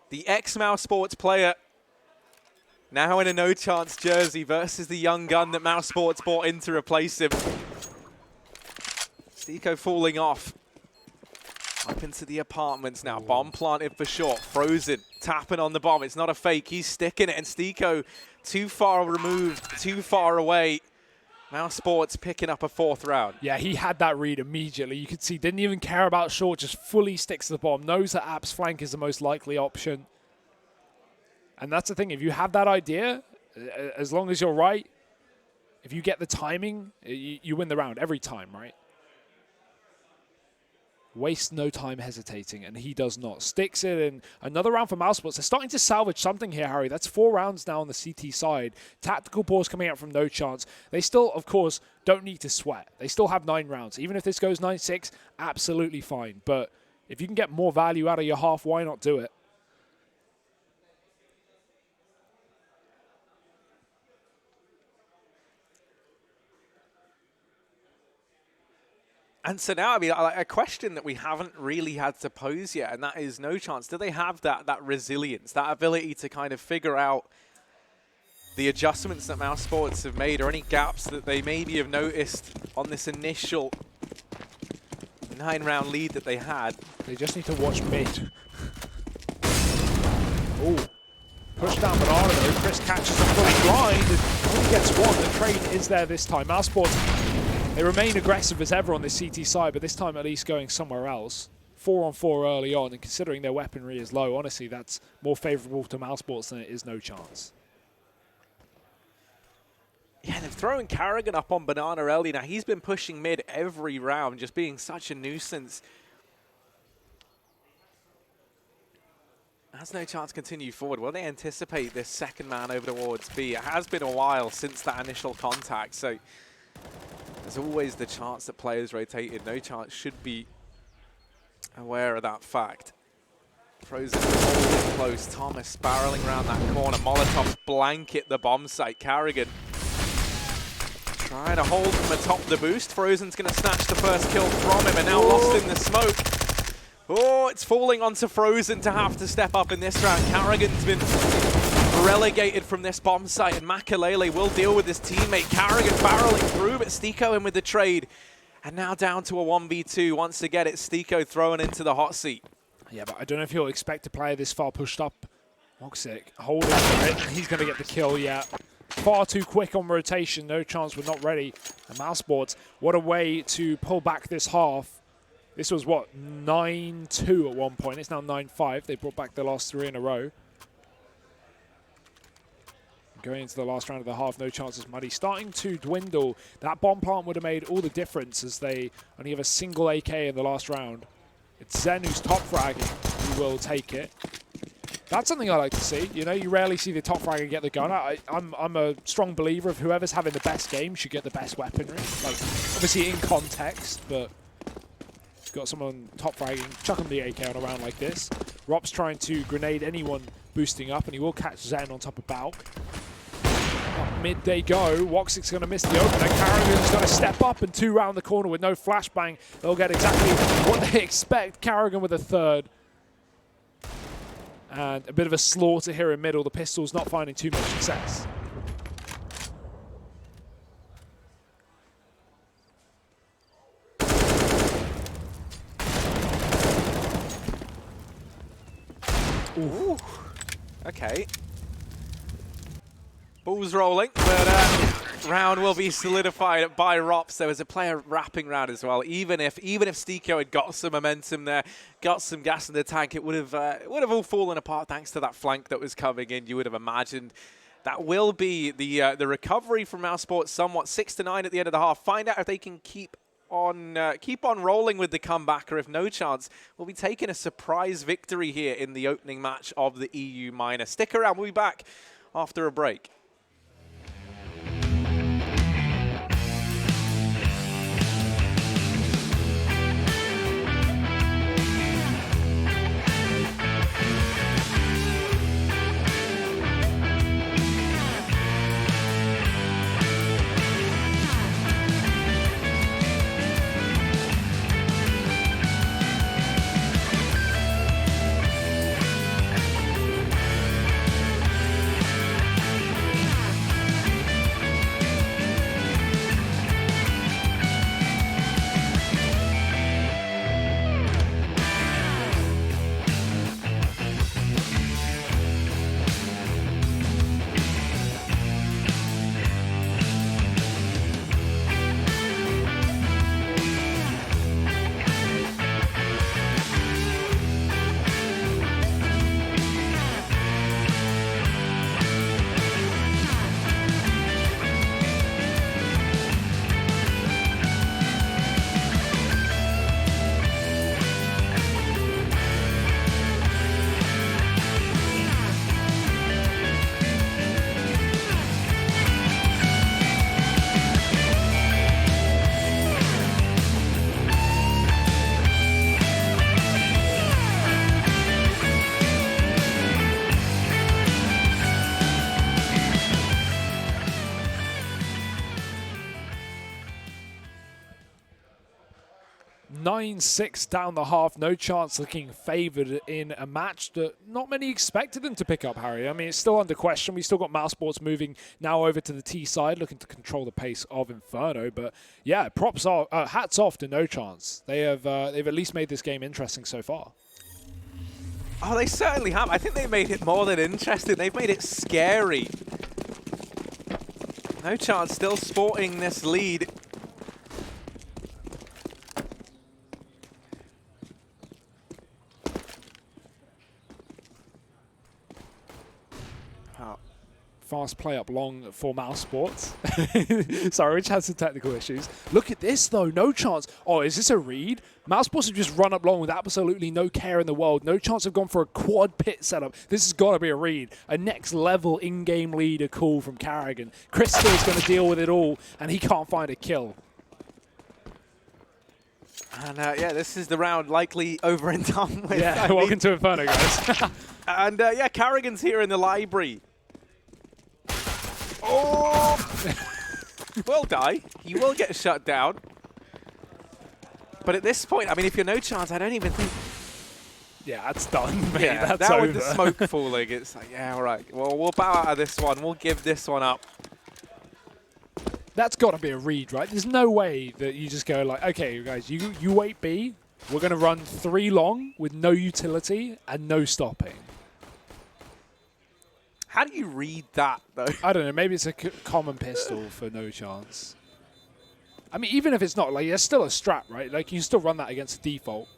the ex-mousesports player, now in a NoChance jersey versus the young gun that mousesports brought in to replace him. Stiko falling off. Up into the apartments now. Bomb planted for short. Frozen tapping on the bomb. It's not a fake. He's sticking it. And Stiko too far removed, too far away. mousesports picking up a fourth round. Yeah, he had that read immediately. You could see, didn't even care about short, just fully sticks to the bomb. Knows that App's flank is the most likely option. And that's the thing. If you have that idea, as long as you're right, if you get the timing, you win the round every time, right? Waste no time hesitating, and he does not. Sticks it in. Another round for mousesports. They're starting to salvage something here, Harry. That's 4 rounds now on the CT side. Tactical pause coming out from NoChance. They still, of course, don't need to sweat. They still have 9 rounds. Even if this goes 9-6, absolutely fine. But if you can get more value out of your half, why not do it? And so now, I mean, a question that we haven't really had to pose yet, and that is NoChance. Do they have that resilience, that ability to kind of figure out the adjustments that mousesports have made, or any gaps that they maybe have noticed on this initial 9-round lead that they had? They just need to watch mid. Oh, push down Banana though. Chris catches him fully blind and only gets one. The trade is there this time. mousesports, they remain aggressive as ever on this CT side, but this time at least going somewhere else. 4-on-4 early on, and considering their weaponry is low, honestly, that's more favorable to mousesports than it is NoChance. Yeah, they've thrown Karrigan up on Banana early. Now, he's been pushing mid every round, just being such a nuisance. As NoChance continue forward, will they anticipate this second man over towards B? It has been a while since that initial contact, so there's always the chance that players rotated. NoChance should be aware of that fact. Frozen holding close. Thomas barreling around that corner. Molotov blanket the bomb site. Karrigan trying to hold from atop the boost. Frozen's going to snatch the first kill from him, and now lost in the smoke. Oh, it's falling onto Frozen to have to step up in this round. Karrigan's been relegated from this bomb site, and Makalele will deal with his teammate. Karrigan barreling through, but Stiko in with the trade. And now down to a 1v2. Once again, it's Stiko thrown into the hot seat. Yeah, but I don't know if he'll expect to play this far pushed up. Woxic holding for it. He's going to get the kill, yeah. far too quick on rotation. NoChance were not ready. And mousesports, what a way to pull back this half. This was, what, 9-2 at one point. It's now 9-5. They brought back the last 3 in a row. Going into the last round of the half, NoChance's muddy starting to dwindle. That bomb plant would have made all the difference as they only have a single AK in the last round. It's Zen who's top fragging, who will take it. That's something I like to see. You know, you rarely see the top fragger get the gun. I'm a strong believer of whoever's having the best game should get the best weaponry. Like, obviously in context, but you've got someone top fragging, chucking the AK on a round like this. Rob's trying to grenade anyone boosting up, and he will catch Zen on top of Balk. Up mid they go. Woxic's going to miss the open, and Carrigan's going to step up and 2 round the corner with no flashbang. They'll get exactly what they expect. Carrigan with a third. And a bit of a slaughter here in middle. The pistol's not finding too much success. Ooh. Okay. Ball's rolling, but round will be solidified by Rops. There was a player wrapping round as well. Even if Stiko had got some momentum there, got some gas in the tank, it would have all fallen apart thanks to that flank that was coming in. You would have imagined that will be the recovery from mousesports. Somewhat 6-9 at the end of the half. Find out if they can keep on rolling with the comeback, or if NoChance will be taking a surprise victory here in the opening match of the EU Minor. Stick around. We'll be back after a break. (9-6) down the half. NoChance looking favoured in a match that not many expected them to pick up, Harry. I mean, it's still under question. We've still got mousesports moving now over to the T side, looking to control the pace of Inferno. But yeah, hats off to NoChance. They've at least made this game interesting so far. Oh, they certainly have. I think they made it more than interesting. They've made it scary. NoChance still sporting this lead. Fast play up long for mousesports. Sorry, which has some technical issues. Look at this, though. NoChance. Oh, is this a read? Mousesports have just run up long with absolutely no care in the world. NoChance have gone for a quad pit setup. This has got to be a read. A next level in-game leader call from Carrigan. Crystal is going to deal with it all, and he can't find a kill. And yeah, this is the round likely over and done with. Yeah, welcome to Inferno, guys. And yeah, Carrigan's here in the library. Oh! Will die. He will get shut down. But at this point, I mean, if you're NoChance, I don't even think... Yeah, that's done, mate. Yeah, that's now over. with the smoke falling, it's like, yeah, all right. Well, we'll bow out of this one. We'll give this one up. That's got to be a read, right? There's no way that you just go like, okay, guys, you wait B. We're going to run 3 long with no utility and no stopping. How do you read that, though? I don't know. Maybe it's a common pistol for NoChance. I mean, even if it's not, like, there's still a strap, right? Like, you can still run that against the default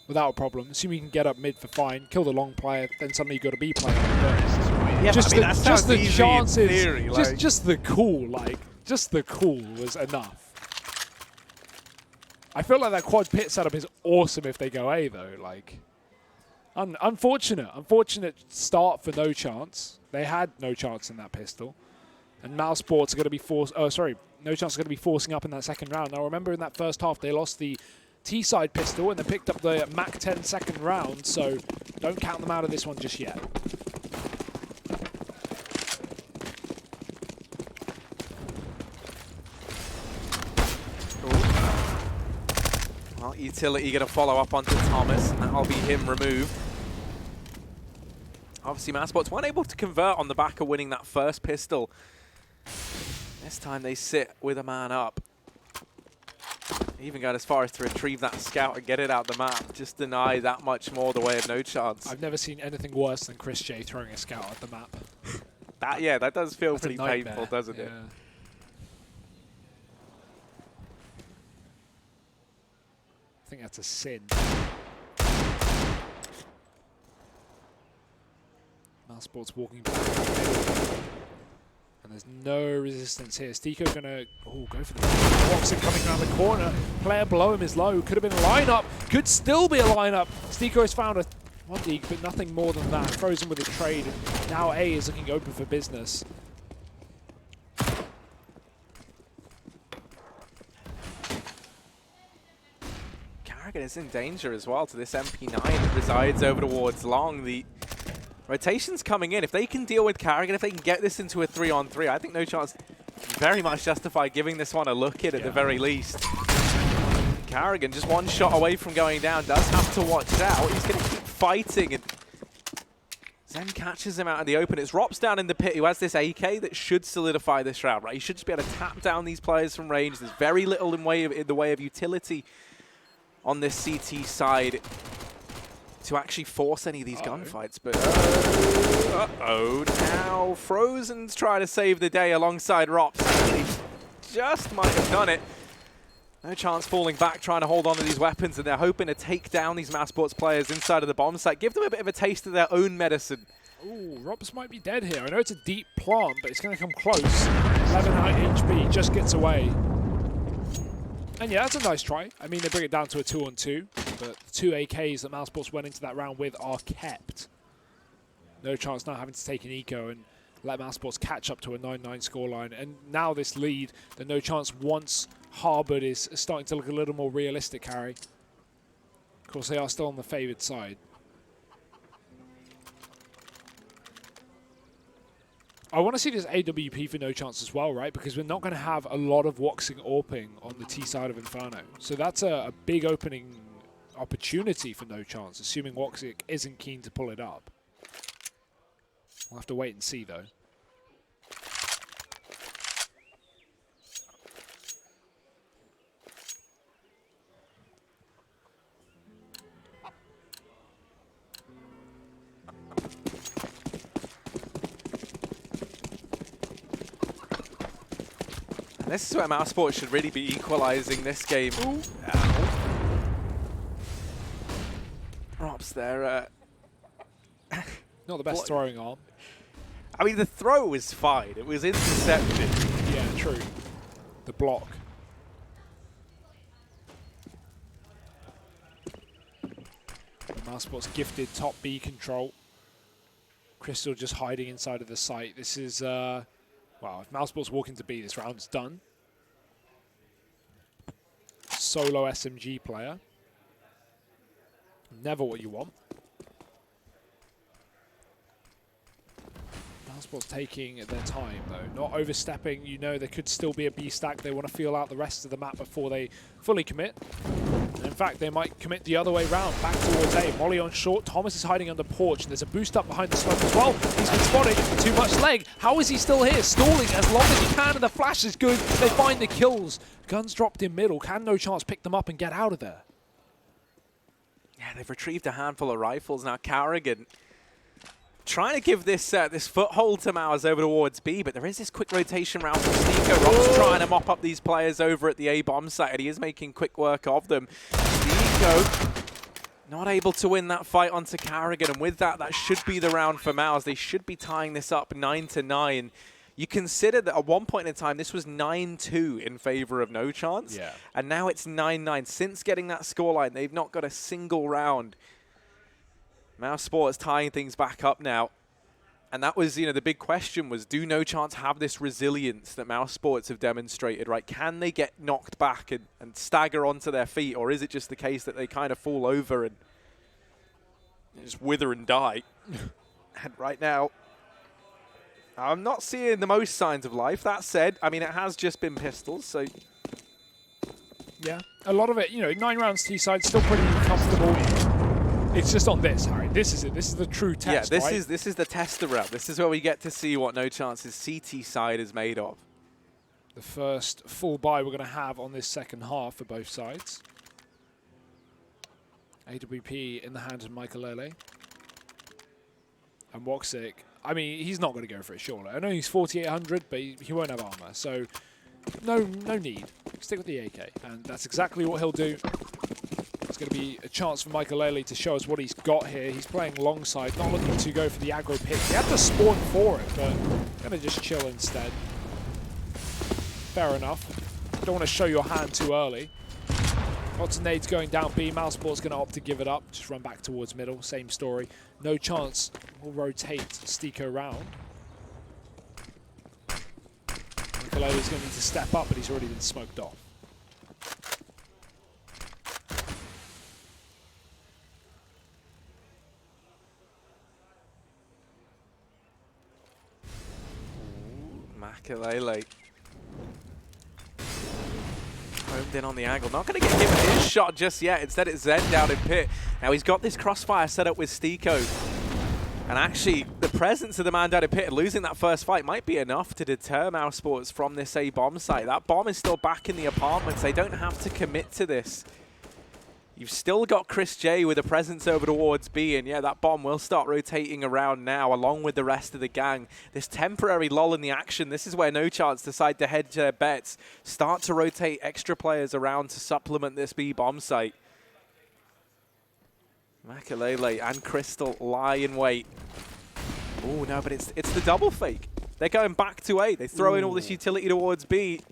without a problem. Assume you can get up mid for fine, kill the long player, then suddenly you got a B player. Yeah, just I mean, just the chances, in theory, like. just the cool, like, just the cool was enough. I feel like that quad pit setup is awesome if they go A, though. Like, unfortunate start for NoChance. They had NoChance in that pistol. And mousesports are going to be forced. Oh, sorry. NoChance is going to be forcing up in that second round. Now, remember in that first half, they lost the T-side pistol and they picked up the Mac 10 second round. So don't count them out of this one just yet. Well, utility going to follow up onto Thomas, and that'll be him removed. Obviously, mousesports weren't able to convert on the back of winning that first pistol. This time they sit with a man up. Even going as far as to retrieve that scout and get it out the map. Just deny that much more the way of NoChance. I've never seen anything worse than Chris J throwing a scout at the map. That does feel That's pretty painful, doesn't it? I think that's a sin. mousesports walking back. And there's no resistance here. Stiko's going to go for the boxing coming around the corner. Player below him is low. Could have been a lineup. Could still be a lineup. Stiko has found a 1D, but nothing more than that. Frozen with a trade. And now A is looking open for business. Carrigan is in danger as well to this MP9 that resides over towards long. The rotation's coming in. If they can deal with Carrigan, if they can get this into a 3-on-3, I think NoChance very much justify giving this one a look at the very least. Carrigan just one shot away from going down, does have to watch it out. He's going to keep fighting, and Zen catches him out in the open. It's Rops down in the pit who has this AK that should solidify this round, right? He should just be able to tap down these players from range. There's very little in the way of utility on this CT side to actually force any of these gunfights, but now Frozen's trying to save the day alongside Rops. He just might have done it. NoChance falling back, trying to hold on to these weapons, and they're hoping to take down these mousesports players inside of the bomb site, give them a bit of a taste of their own medicine. Ooh, Rops might be dead here. I know it's a deep plant, but it's going to come close. 11 HP, just gets away. And yeah, that's a nice try. I mean, they bring it down to a 2-on-2, but the 2 AKs that mousesports went into that round with are kept. NoChance now having to take an eco and let mousesports catch up to a 9-9 scoreline. And now this lead that NoChance once harbored is starting to look a little more realistic, Harry. Of course, they are still on the favoured side. I want to see this AWP for NoChance as well, right? Because we're not going to have a lot of Woxing AWPing on the T side of Inferno. So that's a big opening opportunity for NoChance, assuming Woxing isn't keen to pull it up. We'll have to wait and see, though. And this is where mousesports should really be equalizing this game. Rops there. Not the best throwing arm. I mean, the throw was fine. It was intercepted. Yeah, true. The block. mousesports gifted top B control. Crystal just hiding inside of the site. This is, wow, if mousesports walk into B, this round's done. Solo SMG player. Never what you want. mousesports taking their time, though. Not overstepping. You know there could still be a B stack. They want to feel out the rest of the map before they fully commit. And in fact, they might commit the other way round, back towards A. Molly on short. Thomas is hiding under porch, and there's a boost up behind the smoke as well. He's been spotted. Too much leg. How is he still here? Stalling as long as he can, and the flash is good. They find the kills. Guns dropped in middle. Can NoChance pick them up and get out of there? Yeah, they've retrieved a handful of rifles now. Carrigan trying to give this this foothold to Mowers over towards B, but there is this quick rotation round from Steeko. Rob's trying to mop up these players over at the A-bomb site, and he is making quick work of them. Steeko not able to win that fight onto Carrigan, and with that, that should be the round for Mowers. They should be tying this up 9-9. You consider that at one point in time, this was 9-2 in favor of NoChance, and now it's 9-9. Since getting that scoreline, they've not got a single round. mousesports tying things back up now. And that was, the big question was, do NoChance have this resilience that mousesports have demonstrated, right? Can they get knocked back and stagger onto their feet, or is it just the case that they kind of fall over and just wither and die? And right now, I'm not seeing the most signs of life. That said, I mean, it has just been pistols, so... Yeah, a lot of it, 9 rounds T-side, still pretty comfortable. It's just on this, Harry. This is it. This is the true test, Yeah, right? this is the tester round. This is where we get to see what NoChance's CT side is made of. The first full buy we're going to have on this second half for both sides. AWP in the hands of Michaelele. And Woxic, I mean, he's not going to go for it, surely. I know he's 4,800, but he won't have armor, so no need. Stick with the AK, and that's exactly what he'll do. It's going to be a chance for Michaelele to show us what he's got here. He's playing longside, not looking to go for the aggro pick. He had to spawn for it, but going to just chill instead. Fair enough. Don't want to show your hand too early. Lots of nades going down B. mousesports going to opt to give it up. Just run back towards middle. Same story. NoChance will rotate Steeko round. Michaelele's going to need to step up, but he's already been smoked off. Michaelele homed in on the angle. Not going to get given his shot just yet. Instead, it's Zen down in pit. Now he's got this crossfire set up with Steeko. And actually, the presence of the man down in pit and losing that first fight might be enough to deter mousesports from this A-bomb site. That bomb is still back in the apartments. They don't have to commit to this. You've still got Chris J with a presence over towards B, and yeah, that bomb will start rotating around now, along with the rest of the gang. This temporary lull in the action, this is where NoChance decide to hedge their bets, start to rotate extra players around to supplement this B bomb site. Michaelele and Crystal lie in wait. Oh no, but it's the double fake. They're going back to A. They throw in all this utility towards B.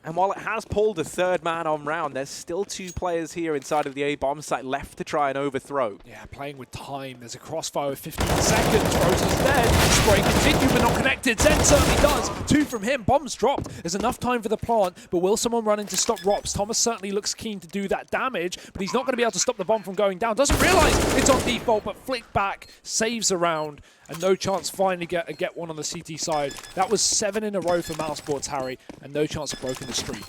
And while it has pulled a third man on round, there's still 2 players here inside of the A-bomb site left to try and overthrow. Yeah, playing with time. There's a crossfire with 15 seconds. Rose is dead. Spray continued, but not connected. Zen certainly does. 2 from him. Bombs dropped. There's enough time for the plant, but will someone run in to stop Rops? Thomas certainly looks keen to do that damage, but he's not going to be able to stop the bomb from going down. Doesn't realize it's on default, but flick back, saves a round, and NoChance finally get one on the CT side. That was 7 in a row for mousesports, Harry, and NoChance have broken the streak.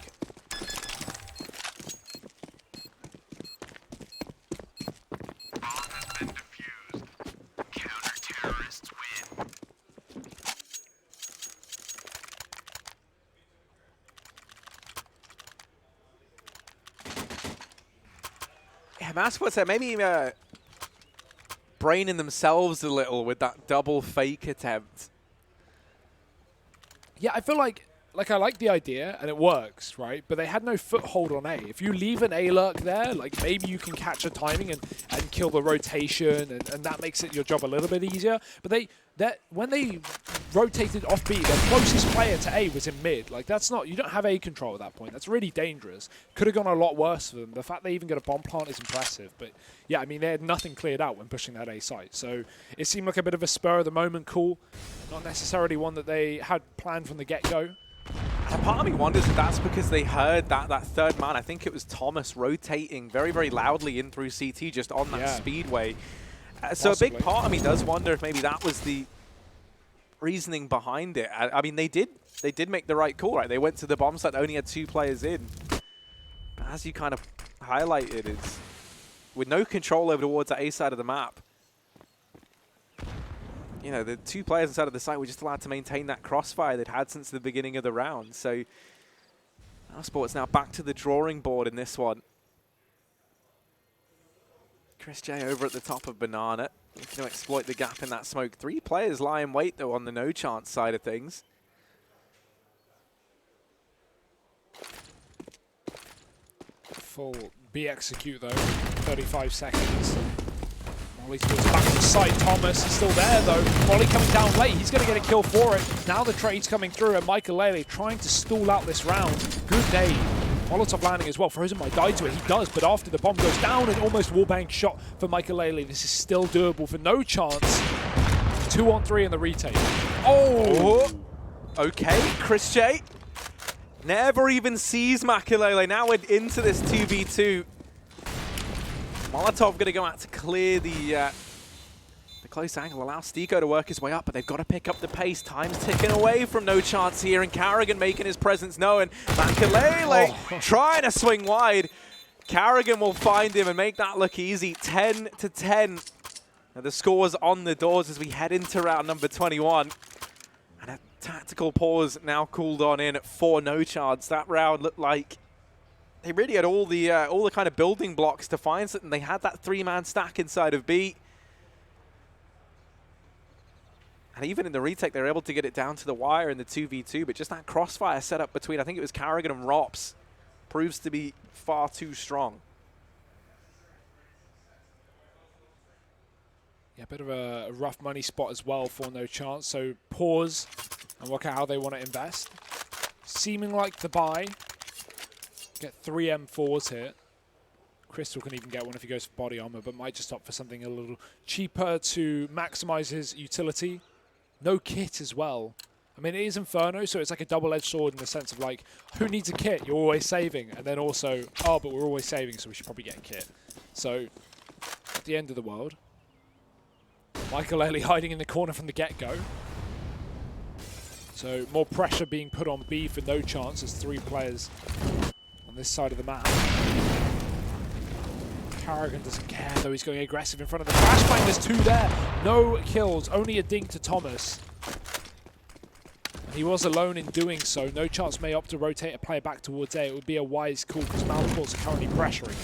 Yeah, mousesports are maybe braining themselves a little with that double fake attempt. Yeah, I feel like I like the idea, and it works, right? But they had no foothold on A. If you leave an A lurk there, like maybe you can catch a timing and kill the rotation, and that makes it your job a little bit easier. But when they rotated off B, their closest player to A was in mid. Like that's not, you don't have A control at that point. That's really dangerous. Could have gone a lot worse for them. The fact they even got a bomb plant is impressive. But yeah, I mean, they had nothing cleared out when pushing that A site. So it seemed like a bit of a spur of the moment call. Not necessarily one that they had planned from the get-go. And part of me wonders if that's because they heard that third man, I think it was Thomas, rotating very, very loudly in through CT just on that speedway. So a big part of me does wonder if maybe that was the reasoning behind it. I mean, they did make the right call, right? They went to the bomb site, only had 2 players in. But as you kind of highlighted, it's with no control over towards that A side of the map. You know, the 2 players inside of the site were just allowed to maintain that crossfire they'd had since the beginning of the round. So mousesports now back to the drawing board in this one. Chris J over at the top of Banana. Looking to exploit the gap in that smoke. 3 players lie in wait, though, on the NoChance side of things. Full B execute, though. 35 seconds. Molly's goes back to the side. Thomas is still there, though. Molly coming down late. He's going to get a kill for it. Now the trade's coming through, and Michael trying to stall out this round. Good nade. Molotov landing as well. Frozen might die to it. He does, but after the bomb goes down, an almost wallbang shot for Michael. This is still doable for NoChance. 2-on-3 in the retake. Oh! Okay, Chris J. Never even sees Makalele. Now we're into this 2v2. Molotov going to go out to clear the close angle, allow Stiko to work his way up, but they've got to pick up the pace. Time's ticking away from NoChance here, and Carrigan making his presence known. Makalele trying to swing wide. Carrigan will find him and make that look easy. 10-10. Now the score's on the doors as we head into round number 21. And a tactical pause now called on in for NoChance. That round looked like they really had all the kind of building blocks to find something. They had that 3-man stack inside of B. And even in the retake, they were able to get it down to the wire in the 2v2, but just that crossfire set up between, I think it was Carrigan and Rops, proves to be far too strong. Yeah, a bit of a rough money spot as well for NoChance, so pause and work out how they want to invest. Seeming like the buy. Get 3 M4s here. Crystal can even get one if he goes for body armor, but might just opt for something a little cheaper to maximize his utility. No kit as well. I mean, it is Inferno, so it's like a double-edged sword in the sense of like, who needs a kit? You're always saving. And then also, oh, but we're always saving, so we should probably get a kit. So, at the end of the world. Michael hiding in the corner from the get-go. So, more pressure being put on B for NoChance as 3 players on this side of the map. Carrigan doesn't care, though. He's going aggressive in front of the flashbang. There's 2 there. No kills, only a dink to Thomas. And he was alone in doing so. NoChance may opt to rotate a player back towards A. It would be a wise call because mousesports are currently pressuring.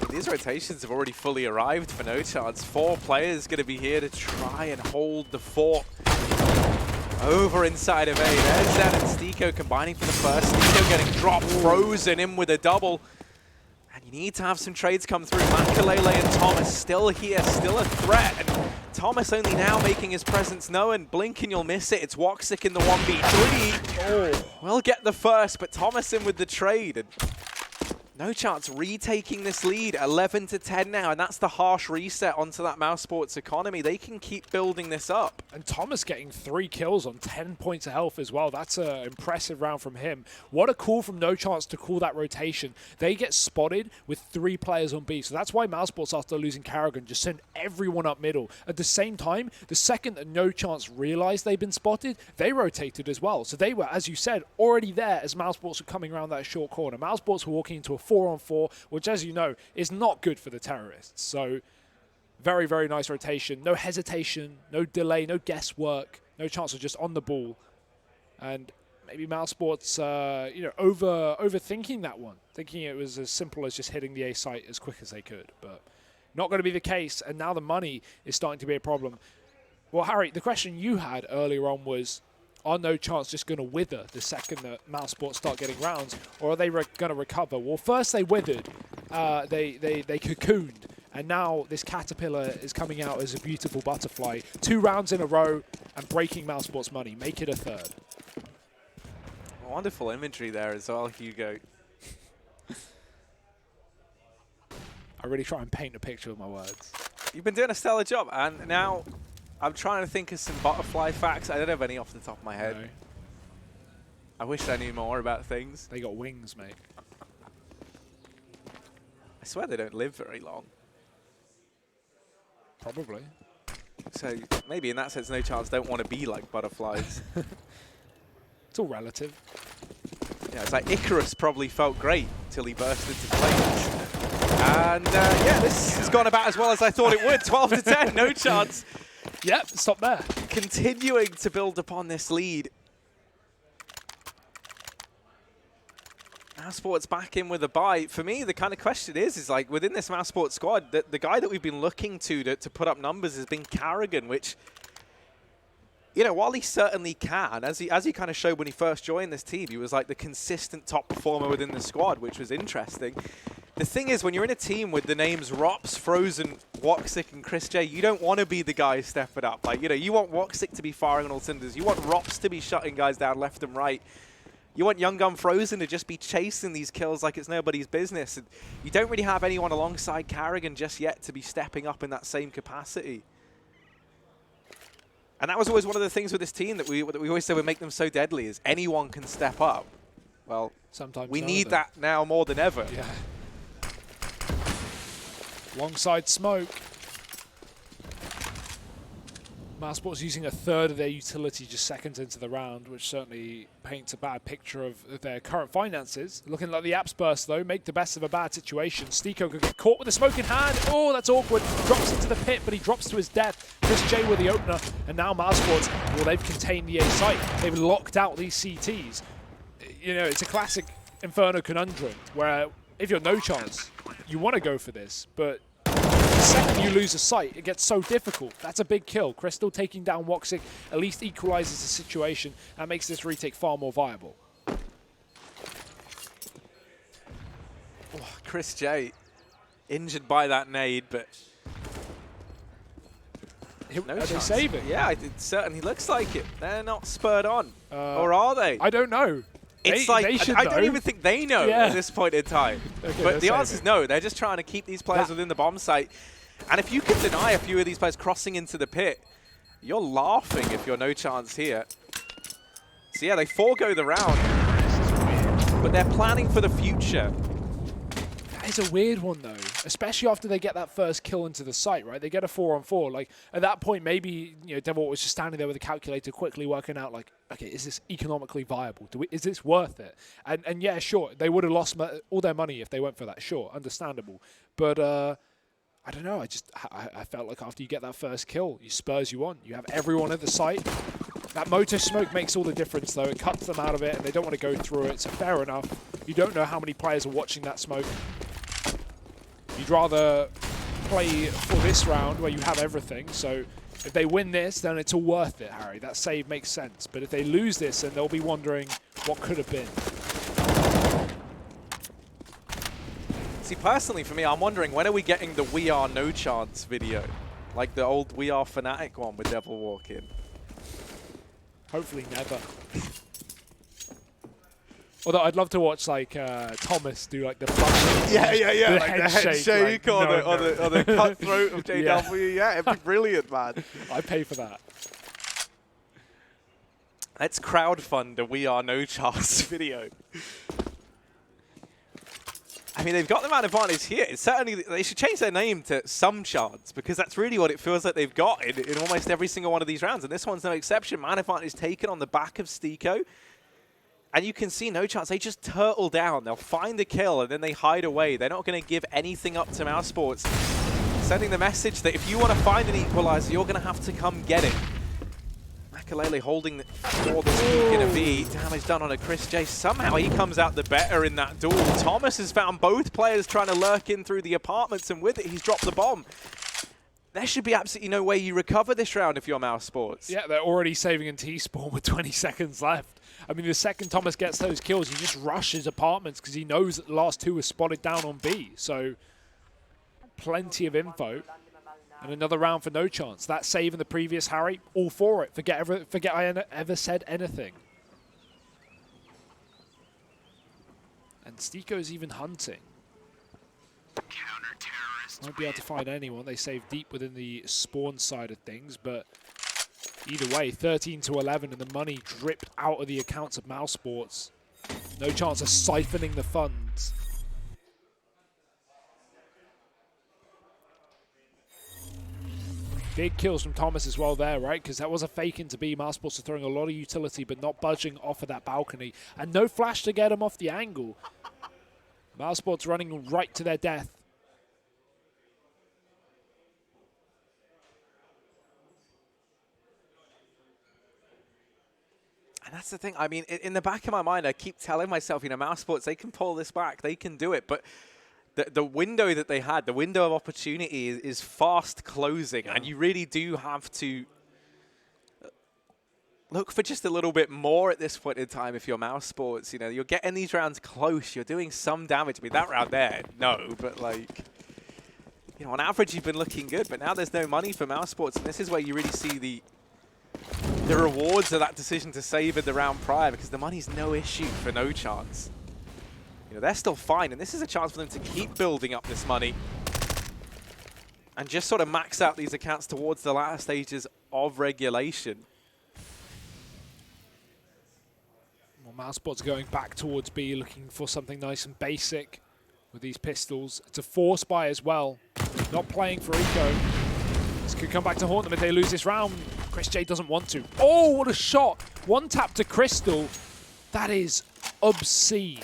These rotations have already fully arrived for NoChance. 4 players going to be here to try and hold the fort. Over inside of A. There's Zen and Stiko combining for the first. Stiko getting dropped, frozen in with a double. And you need to have some trades come through. Makalele and Thomas still here, still a threat. And Thomas only now making his presence known. Blink and you'll miss it. It's Woxic in the 1v3. Oh, we'll get the first, but Thomas in with the trade. And NoChance retaking this lead, 11-10 now, and that's the harsh reset onto that mousesports economy. They can keep building this up. And Thomas getting 3 kills on 10 points of health as well. That's an impressive round from him. What a call from NoChance to call that rotation. They get spotted with 3 players on B, so that's why mousesports, after losing Carrigan, just sent everyone up middle. At the same time, the second that NoChance realized they'd been spotted, they rotated as well. So they were, as you said, already there as mousesports were coming around that short corner. Mousesports were walking into a 4-on-4, which, as you know, is not good for the terrorists. So, very, very nice rotation. No hesitation, no delay, no guesswork. NoChance of just on the ball. And maybe mousesports, overthinking that one. Thinking it was as simple as just hitting the A site as quick as they could. But not going to be the case. And now the money is starting to be a problem. Well, Harry, the question you had earlier on was, are NoChance just going to wither the second that mousesports start getting rounds, or are they going to recover? Well, first they withered, they cocooned, and now this caterpillar is coming out as a beautiful butterfly. 2 rounds in a row and breaking mousesports money. Make it a 3rd. Wonderful imagery there as well, Hugo. I really try and paint a picture with my words. You've been doing a stellar job, and now I'm trying to think of some butterfly facts. I don't have any off the top of my head. No. I wish I knew more about things. They got wings, mate. I swear they don't live very long. Probably. So maybe in that sense, NoChance don't want to be like butterflies. It's all relative. Yeah, it's like Icarus probably felt great till he burst into flames. And yeah, this has gone about as well as I thought it would. 12-10, NoChance. Yep, stop there. Continuing to build upon this lead. mousesports back in with a bye. For me, the kind of question is like within this mousesports squad, the guy that we've been looking to put up numbers has been Carrigan, which, you know, while he certainly can, as he kind of showed when he first joined this team, he was like the consistent top performer within the squad, which was interesting. The thing is, when you're in a team with the names Rops, Frozen, Woxic, and Chris J, you don't want to be the guy stepping up. Like, you know, you want Woxic to be firing on all cylinders. You want Rops to be shutting guys down left and right. You want Young Gun Frozen to just be chasing these kills like it's nobody's business. And you don't really have anyone alongside Carrigan just yet to be stepping up in that same capacity. And that was always one of the things with this team that we always say would make them so deadly, is anyone can step up. Well, sometimes we need that now more than ever. Yeah. Alongside smoke. mousesports using a third of their utility just seconds into the round, which certainly paints a bad picture of their current finances. Looking like the Apps burst, though, make the best of a bad situation. Stiko could get caught with a smoke in hand. Oh, that's awkward. Drops into the pit, but he drops to his death. Chris J with the opener, and now mousesports, well, they've contained the A site. They've locked out these CTs. You know, it's a classic Inferno conundrum, where if you're NoChance, you want to go for this, but the second you lose a site, it gets so difficult. That's a big kill. Crystal taking down Woxic at least equalizes the situation and makes this retake far more viable. Oh, Chris J, injured by that nade, but no Are chance. they saving? Yeah, it certainly looks like it. They're not spurred on, or are they? I don't know. It's I don't even think they know at this point in time. Okay, but the answer is no. They're just trying to keep these players within the bomb site. And if you can deny a few of these players crossing into the pit, you're laughing if you're NoChance here. So yeah, they forego the round, but they're planning for the future. That is a weird one, though, especially after they get that first kill into the site, right? They get a 4-on-4. Like, at that point, maybe, you know, Devil was just standing there with a calculator quickly working out, like, okay, is this economically viable? Is this worth it? And yeah, sure, they would have lost all their money if they went for that. Sure, understandable. But I don't know. I felt like after you get that first kill, it spurs you on. You have everyone at the site. That motor smoke makes all the difference, though. It cuts them out of it, and they don't want to go through it. So fair enough. You don't know how many players are watching that smoke. You'd rather play for this round where you have everything. So if they win this, then it's all worth it, Harry. That save makes sense. But if they lose this, then they'll be wondering what could have been. See, personally, for me, I'm wondering, when are we getting the We Are NoChance video? Like the old We Are Fnatic one with Devil Walk-In. Hopefully never. Although I'd love to watch, like, Thomas do, like, the flush. Yeah, the like the head shake, like, or the cutthroat of JW. Yeah, it'd be brilliant, man. I'd pay for that. Let's crowdfund a We Are NoChance video. I mean, they've got the man advantage here. It's certainly, they should change their name to Some Chance, because that's really what it feels like they've got in almost every single one of these rounds. And this one's no exception. Man advantage taken on the back of Stiko. And you can see NoChance, they just turtle down. They'll find the kill, and then they hide away. They're not going to give anything up to mousesports, sending the message that if you want to find an equalizer, you're going to have to come get it. Makalele holding for the going to be damage done on a Chris J. Somehow he comes out the better in that duel. Thomas has found both players trying to lurk in through the apartments, and with it, he's dropped the bomb. There should be absolutely no way you recover this round if you're mousesports. Yeah, they're already saving in T-Spawn with 20 seconds left. I mean, the second Thomas gets those kills, he just rushes apartments because he knows that the last two are spotted down on B. So, plenty of info. And another round for NoChance. That save in the previous, Harry, all for it. Forget I ever said anything. And Stiko's even hunting. Won't be able to find anyone. They save deep within the spawn side of things, but either way, 13-11, and the money dripped out of the accounts of mousesports. NoChance of siphoning the funds. Big kills from Thomas as well there, right? Because that was a fake into B. mousesports are throwing a lot of utility, but not budging off of that balcony. And no flash to get him off the angle. mousesports running right to their death. And that's the thing. I mean, in the back of my mind, I keep telling myself, you know, mousesports, they can pull this back. They can do it. But the window that they had, the window of opportunity is fast closing. Yeah. And you really do have to look for just a little bit more at this point in time if you're mousesports. You know, you're getting these rounds close. You're doing some damage. I mean, that round there, no. But, like, you know, on average, you've been looking good. But now there's no money for mousesports. And this is where you really see the rewards of that decision to save in the round prior, because the money's no issue for NoChance. You know, they're still fine, and this is a chance for them to keep building up this money and just sort of max out these accounts towards the latter stages of regulation. Well, mousesports going back towards B, looking for something nice and basic with these pistols. It's a force buy as well. Not playing for Eco. This could come back to haunt them if they lose this round. Chris J doesn't want to. Oh, what a shot. One tap to Crystal. That is obscene.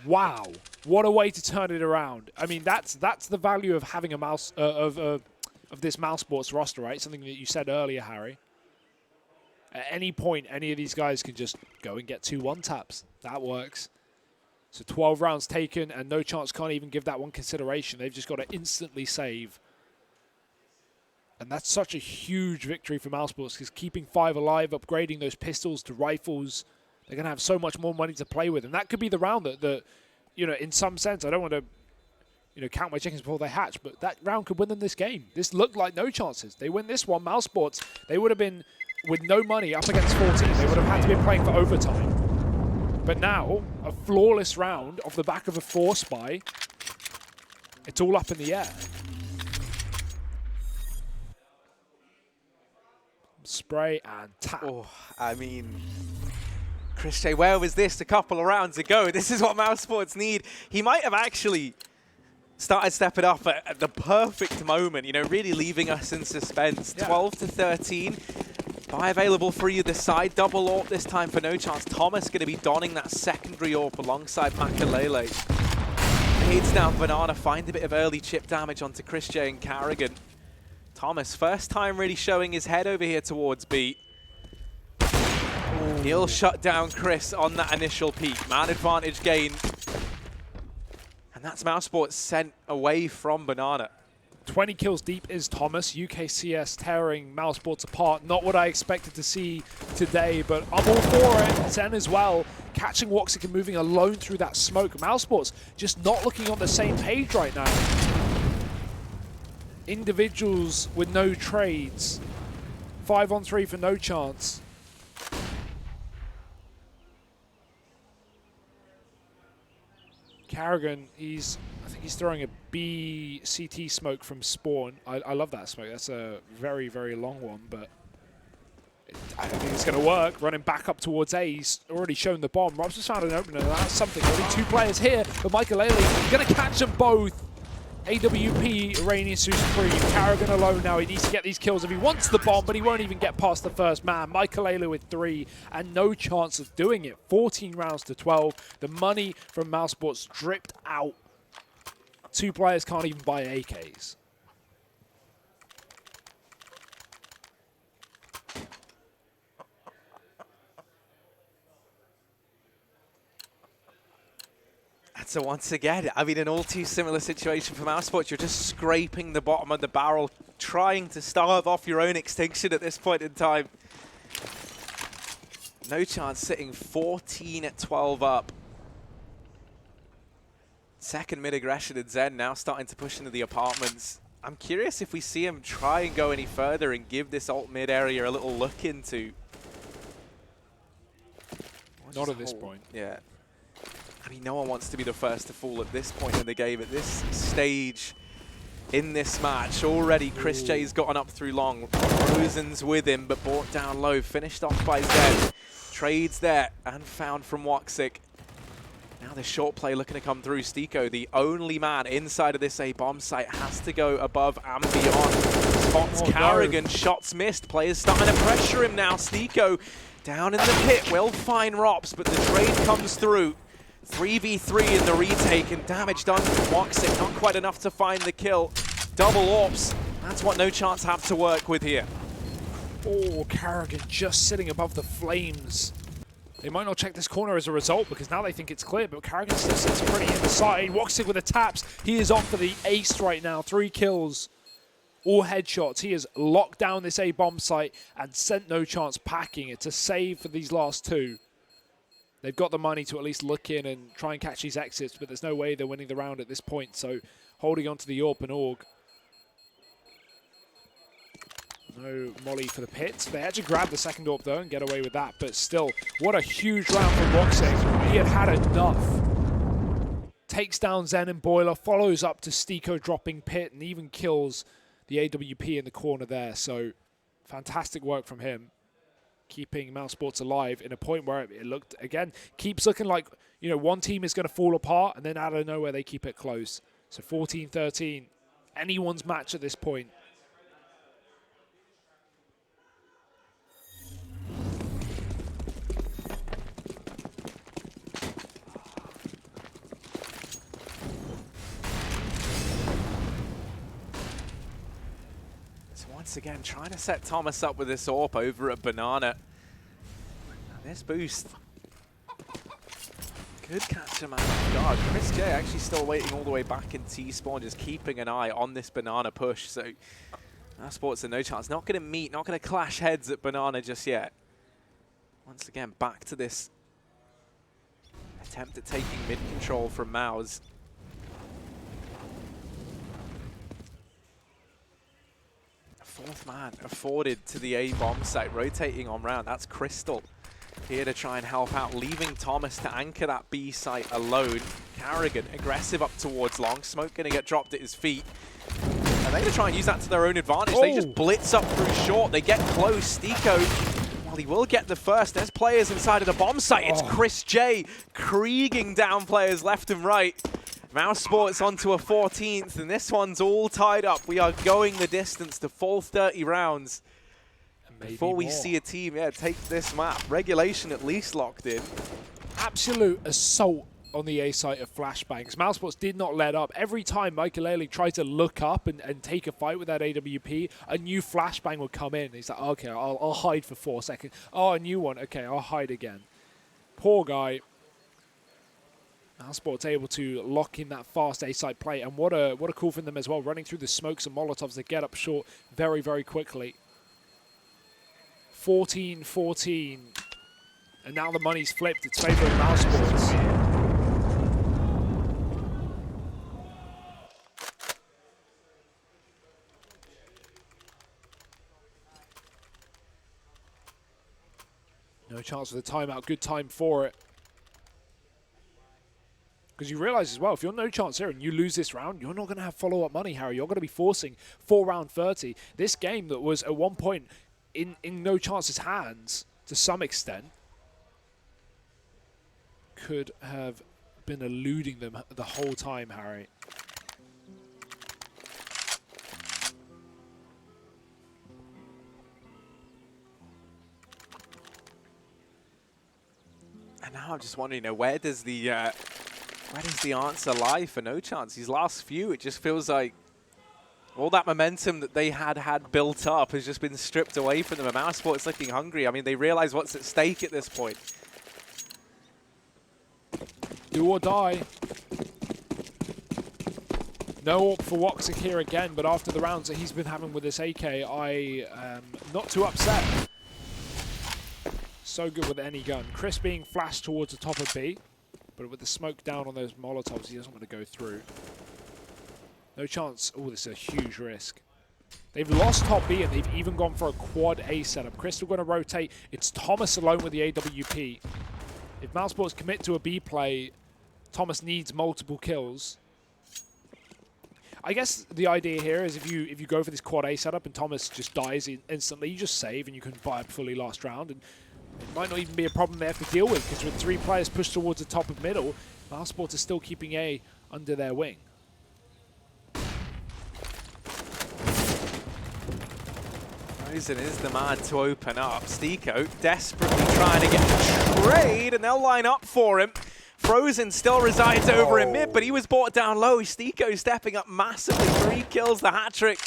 Wow. What a way to turn it around. I mean, that's the value of having a of this mousesports roster, right? Something that you said earlier, Harry. At any point, any of these guys can just go and get 2 one-taps. That works. So 12 rounds taken, and NoChance can't even give that one consideration. They've just got to instantly save. And that's such a huge victory for mousesports, because keeping 5 alive, upgrading those pistols to rifles, they're going to have so much more money to play with. And that could be the round that, you know, in some sense, I don't want to, you know, count my chickens before they hatch, but that round could win them this game. This looked like NoChances. They win this one. mousesports, they would have been, with no money, up against 14. They would have had to be playing for overtime. But now, a flawless round off the back of a force buy. It's all up in the air. Spray and tap. Oh, I mean, Chris J, where was this a couple of rounds ago? This is what mousesports need. He might have actually started stepping up at the perfect moment, you know, really leaving us in suspense. Yeah. 12 to 13. Buy available for either side. Double AWP this time for NoChance. Thomas going to be donning that secondary AWP alongside Makalele. Nades down Banana, find a bit of early chip damage onto Chris J and Carrigan. Thomas, first time really showing his head over here towards B. Ooh. He'll shut down Chris on that initial peek. Man advantage gained. And that's mousesports sent away from Banana. 20 kills deep is Thomas. UKCS tearing mousesports apart. Not what I expected to see today, but I'm all for it. Zen as well, catching Woxic and moving alone through that smoke. mousesports just not looking on the same page right now. Individuals with no trades. 5-on-3 for NoChance. Carrigan, I think he's throwing a B CT smoke from spawn. I love that smoke. That's a very, very long one, but I don't think it's going to work. Running back up towards A. He's already shown the bomb. Rob's just found an opener. That's something. Only 2 players here, but Makalele going to catch them both. AWP reigning supreme. Carrigan alone now. He needs to get these kills if he wants the bomb, but he won't even get past the first man. Makalele with 3 and no chance of doing it. 14 rounds to 12. The money from mousesports dripped out. 2 players can't even buy AKs. So once again, I mean, an all too similar situation for mousesports. You're just scraping the bottom of the barrel, trying to starve off your own extinction at this point in time. NoChance sitting 14 at 12 up. Second mid-aggression, and Zen now starting to push into the apartments. I'm curious if we see him try and go any further and give this alt mid area a little look into. Not at this point. Yeah. I mean, no one wants to be the first to fall at this point in the game, at this stage in this match. Already, Chris J's gotten up through long. Rosen's with him, but brought down low. Finished off by Zen. Trades there and found from Woxic. Now the short play looking to come through. Stiko, the only man inside of this A bomb site, has to go above and beyond. Spots Carrigan, no. Shots missed. Players starting to pressure him now. Stiko down in the pit, will find Rops, but the trade comes through. 3v3 in the retake, and damage done from Woxic. Not quite enough to find the kill. Double AWPs. That's what NoChance have to work with here. Oh, Carrigan just sitting above the flames. They might not check this corner as a result because now they think it's clear, but Carrigan still sits pretty inside. Woxic with the taps. He is off for the ace right now. 3 kills. All headshots. He has locked down this A bomb site and sent NoChance packing. It's a save for these last 2. They've got the money to at least look in and try and catch these exits, but there's no way they're winning the round at this point. So holding on to the AWP and AUG. No molly for the pits. They actually grabbed the second AWP though and get away with that. But still, what a huge round from Woxic. He had enough. Takes down Zen and Boiler, follows up to Stiko dropping pit and even kills the AWP in the corner there. So fantastic work from him, keeping mousesports alive in a point where it looked, again, keeps looking like, you know, one team is going to fall apart and then out of nowhere they keep it close. So 14-13, anyone's match at this point. Once again, trying to set Thomas up with this AWP over at Banana. And this boost could catch him out of guard. Chris J actually still waiting all the way back in T-spawn, just keeping an eye on this Banana push. So mousesports and NoChance not going to meet, not going to clash heads at Banana just yet. Once again, back to this attempt at taking mid control from Mouse. Fourth man afforded to the A bomb site, rotating on round. That's Crystal here to try and help out, leaving Thomas to anchor that B site alone. Carrigan aggressive up towards long. Smoke going to get dropped at his feet. And they're going to try and use that to their own advantage. They just blitz up through short. They get close. Stiko, well, he will get the first. There's players inside of the bomb site. It's Chris J krieging down players left and right. mousesports onto a 14th, and this one's all tied up. We are going the distance to full 30 rounds before we see a team take this map. Regulation at least locked in. Absolute assault on the A site of flashbangs. mousesports did not let up. Every time Michael tried to look up and take a fight with that AWP, a new flashbang would come in. He's like, okay, I'll hide for 4 seconds. Oh, a new one. Okay, I'll hide again. Poor guy. mousesports able to lock in that fast A-side play, and what a call from them as well, running through the smokes and molotovs to get up short very, very quickly. 14-14, and now the money's flipped. It's favoring mousesports. No chance for the timeout. Good time for it. Because you realize as well, if you're NoChance here and you lose this round, you're not going to have follow-up money, Harry. You're going to be forcing 4 round 30. This game that was at one point in NoChance's hands to some extent could have been eluding them the whole time, Harry. And now I'm just wondering, where does the answer lie for NoChance? These last few, it just feels like all that momentum that they had built up has just been stripped away from them. And mousesports looking hungry. I mean, they realize what's at stake at this point. Do or die. No AWP for Woxic here again, but after the rounds that he's been having with this AK, I am not too upset. So good with any gun. Chris being flashed towards the top of B, but with the smoke down on those molotovs, he doesn't want to go through. NoChance. Oh, this is a huge risk. They've lost top B, and they've even gone for a quad A setup. Crystal going to rotate. It's Thomas alone with the AWP. If mousesports commit to a B play, Thomas needs multiple kills. I guess the idea here is if you go for this quad A setup and Thomas just dies instantly, you just save and you can buy up fully last round. And it might not even be a problem they have to deal with, because with 3 players pushed towards the top of middle, mousesports are still keeping A under their wing. Frozen is the man to open up. Stiko desperately trying to get the trade, and they'll line up for him. Frozen still resides over in mid, but he was brought down low. Stiko stepping up massively. 3 kills, the hat trick.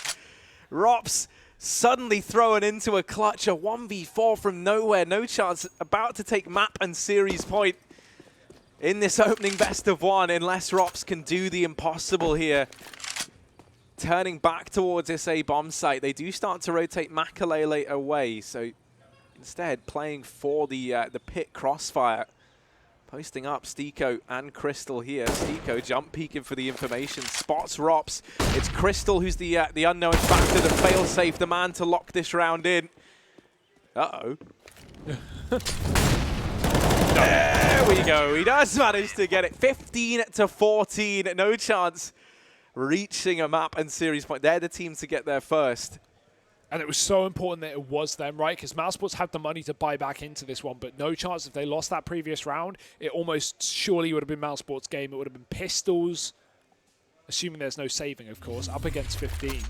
Rops suddenly thrown into a clutch, a 1v4 from nowhere. NoChance about to take map and series point in this opening best of one, unless Rops can do the impossible here. Turning back towards this A bomb site, they do start to rotate Makalele away, so instead playing for the pit crossfire. Posting up Stiko and Crystal here. Stiko jump peeking for the information, spots Rops. It's Crystal who's the unknown factor, the failsafe, the man to lock this round in. Uh-oh. There we go. He does manage to get it. 15-14. NoChance reaching a map and series point. They're the team to get there first. And it was so important that it was them, right? Because mousesports had the money to buy back into this one, but NoChance, if they lost that previous round, it almost surely would have been mousesports' game. It would have been Pistols, assuming there's no saving, of course, up against 15.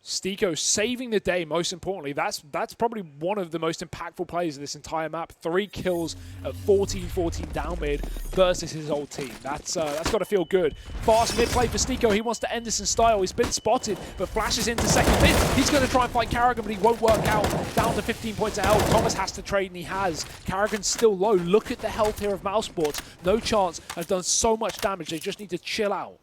Stiko saving the day, most importantly. That's probably one of the most impactful plays of this entire map. 3 kills at 14-14 down mid versus his old team. That's got to feel good. Fast mid play for Stiko. He wants to end this in style. He's been spotted, but flashes into second mid. He's going to try and fight Karrigan, but he won't work out. Down to 15 points of health. Thomas has to trade, and he has. Karrigan's still low. Look at the health here of mousesports. NoChance has done so much damage. They just need to chill out.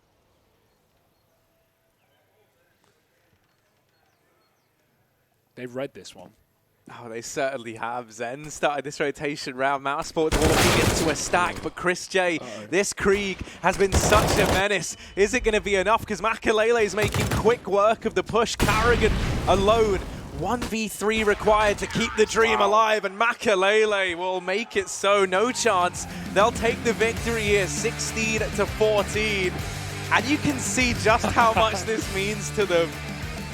They've read this one. Oh, they certainly have. Zen started this rotation round. mousesports walking into a stack, but Chris J, this Krieg has been such a menace. Is it going to be enough? Because Makalele is making quick work of the push. Karrigan alone. 1v3 required to keep the dream alive, and Makalele will make it so. NoChance. They'll take the victory here, 16-14. And you can see just how much this means to them.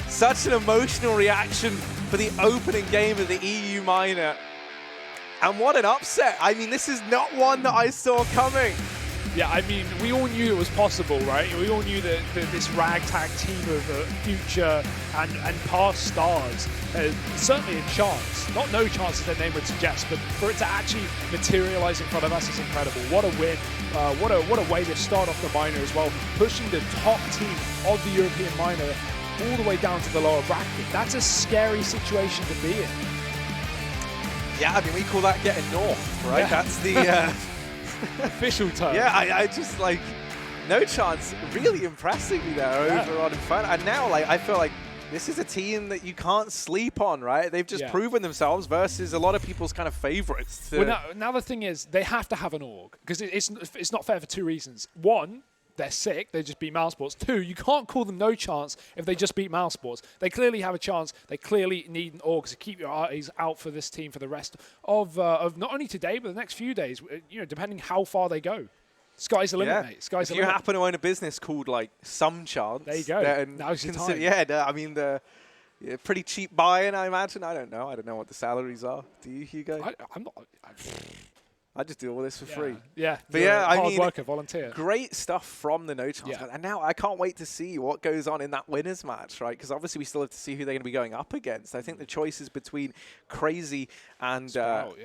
Such an emotional reaction for the opening game of the EU Minor. And what an upset. I mean, this is not one that I saw coming. Yeah, I mean, we all knew it was possible, right? We all knew that this ragtag team of future and past stars certainly a chance. Not no chance as their name would suggest, but for it to actually materialize in front of us is incredible. What a win. What a way to start off the minor as well. Pushing the top team of the European minor all the way down to the lower bracket. That's a scary situation to be in. Yeah, I mean, we call that getting north, right? Yeah. That's the official term. Yeah, I just like, NoChance really impressing me there over on Inferno. And now, like, I feel like this is a team that you can't sleep on, right? They've just proven themselves versus a lot of people's kind of favorites. Well, now the thing is, they have to have an org, because it's not fair for 2 reasons. One, they're sick, they just beat mousesports. 2, you can't call them NoChance if they just beat mousesports. They clearly have a chance. They clearly need an org, so keep your eyes out for this team for the rest of not only today, but the next few days, you know, depending how far they go. Sky's the limit, mate. Sky's the limit. If you happen to own a business called, like, Some Chance, there you go. Now's your time. Yeah, I mean, pretty cheap buy-in, I imagine. I don't know what the salaries are. Do you, Hugo? I'm not... I just do all this for free. Yeah, but yeah, I hard mean, worker, volunteer. Great stuff from the NoChance. And now I can't wait to see what goes on in that winners match, right? Because obviously we still have to see who they're going to be going up against. I think the choice is between Crazy and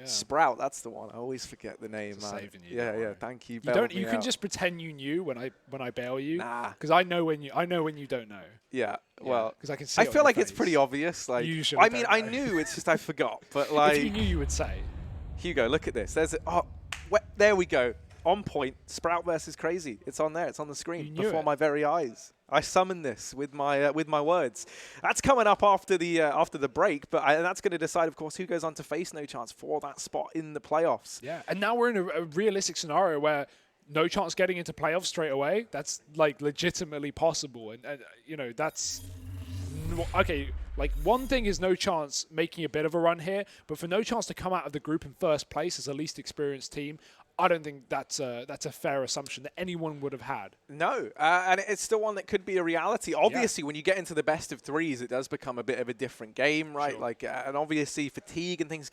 Sprout. That's the one. I always forget the name. Saving you. Yeah. Thank you. You can just pretend you knew when I bail you. Nah. Because I know when you don't know. Yeah. Well, because I can see. I feel like it's pretty obvious. Like, I mean, I knew. It's just I forgot. But like, if you knew, you would say. Hugo, look at this. There's there we go. On point. Sprout versus Crazy. It's on there. It's on the screen before my very eyes. I summoned this with my words. That's coming up after the break, but that's going to decide, of course, who goes on to face NoChance for that spot in the playoffs. Yeah, and now we're in a realistic scenario where NoChance getting into playoffs straight away. That's like legitimately possible, and you know that's okay. Like, one thing is NoChance making a bit of a run here, but for NoChance to come out of the group in first place as the least experienced team, I don't think that's a fair assumption that anyone would have had. No, and it's still one that could be a reality. Obviously, when you get into the best of threes, it does become a bit of a different game, right? Sure. Like, and obviously fatigue and things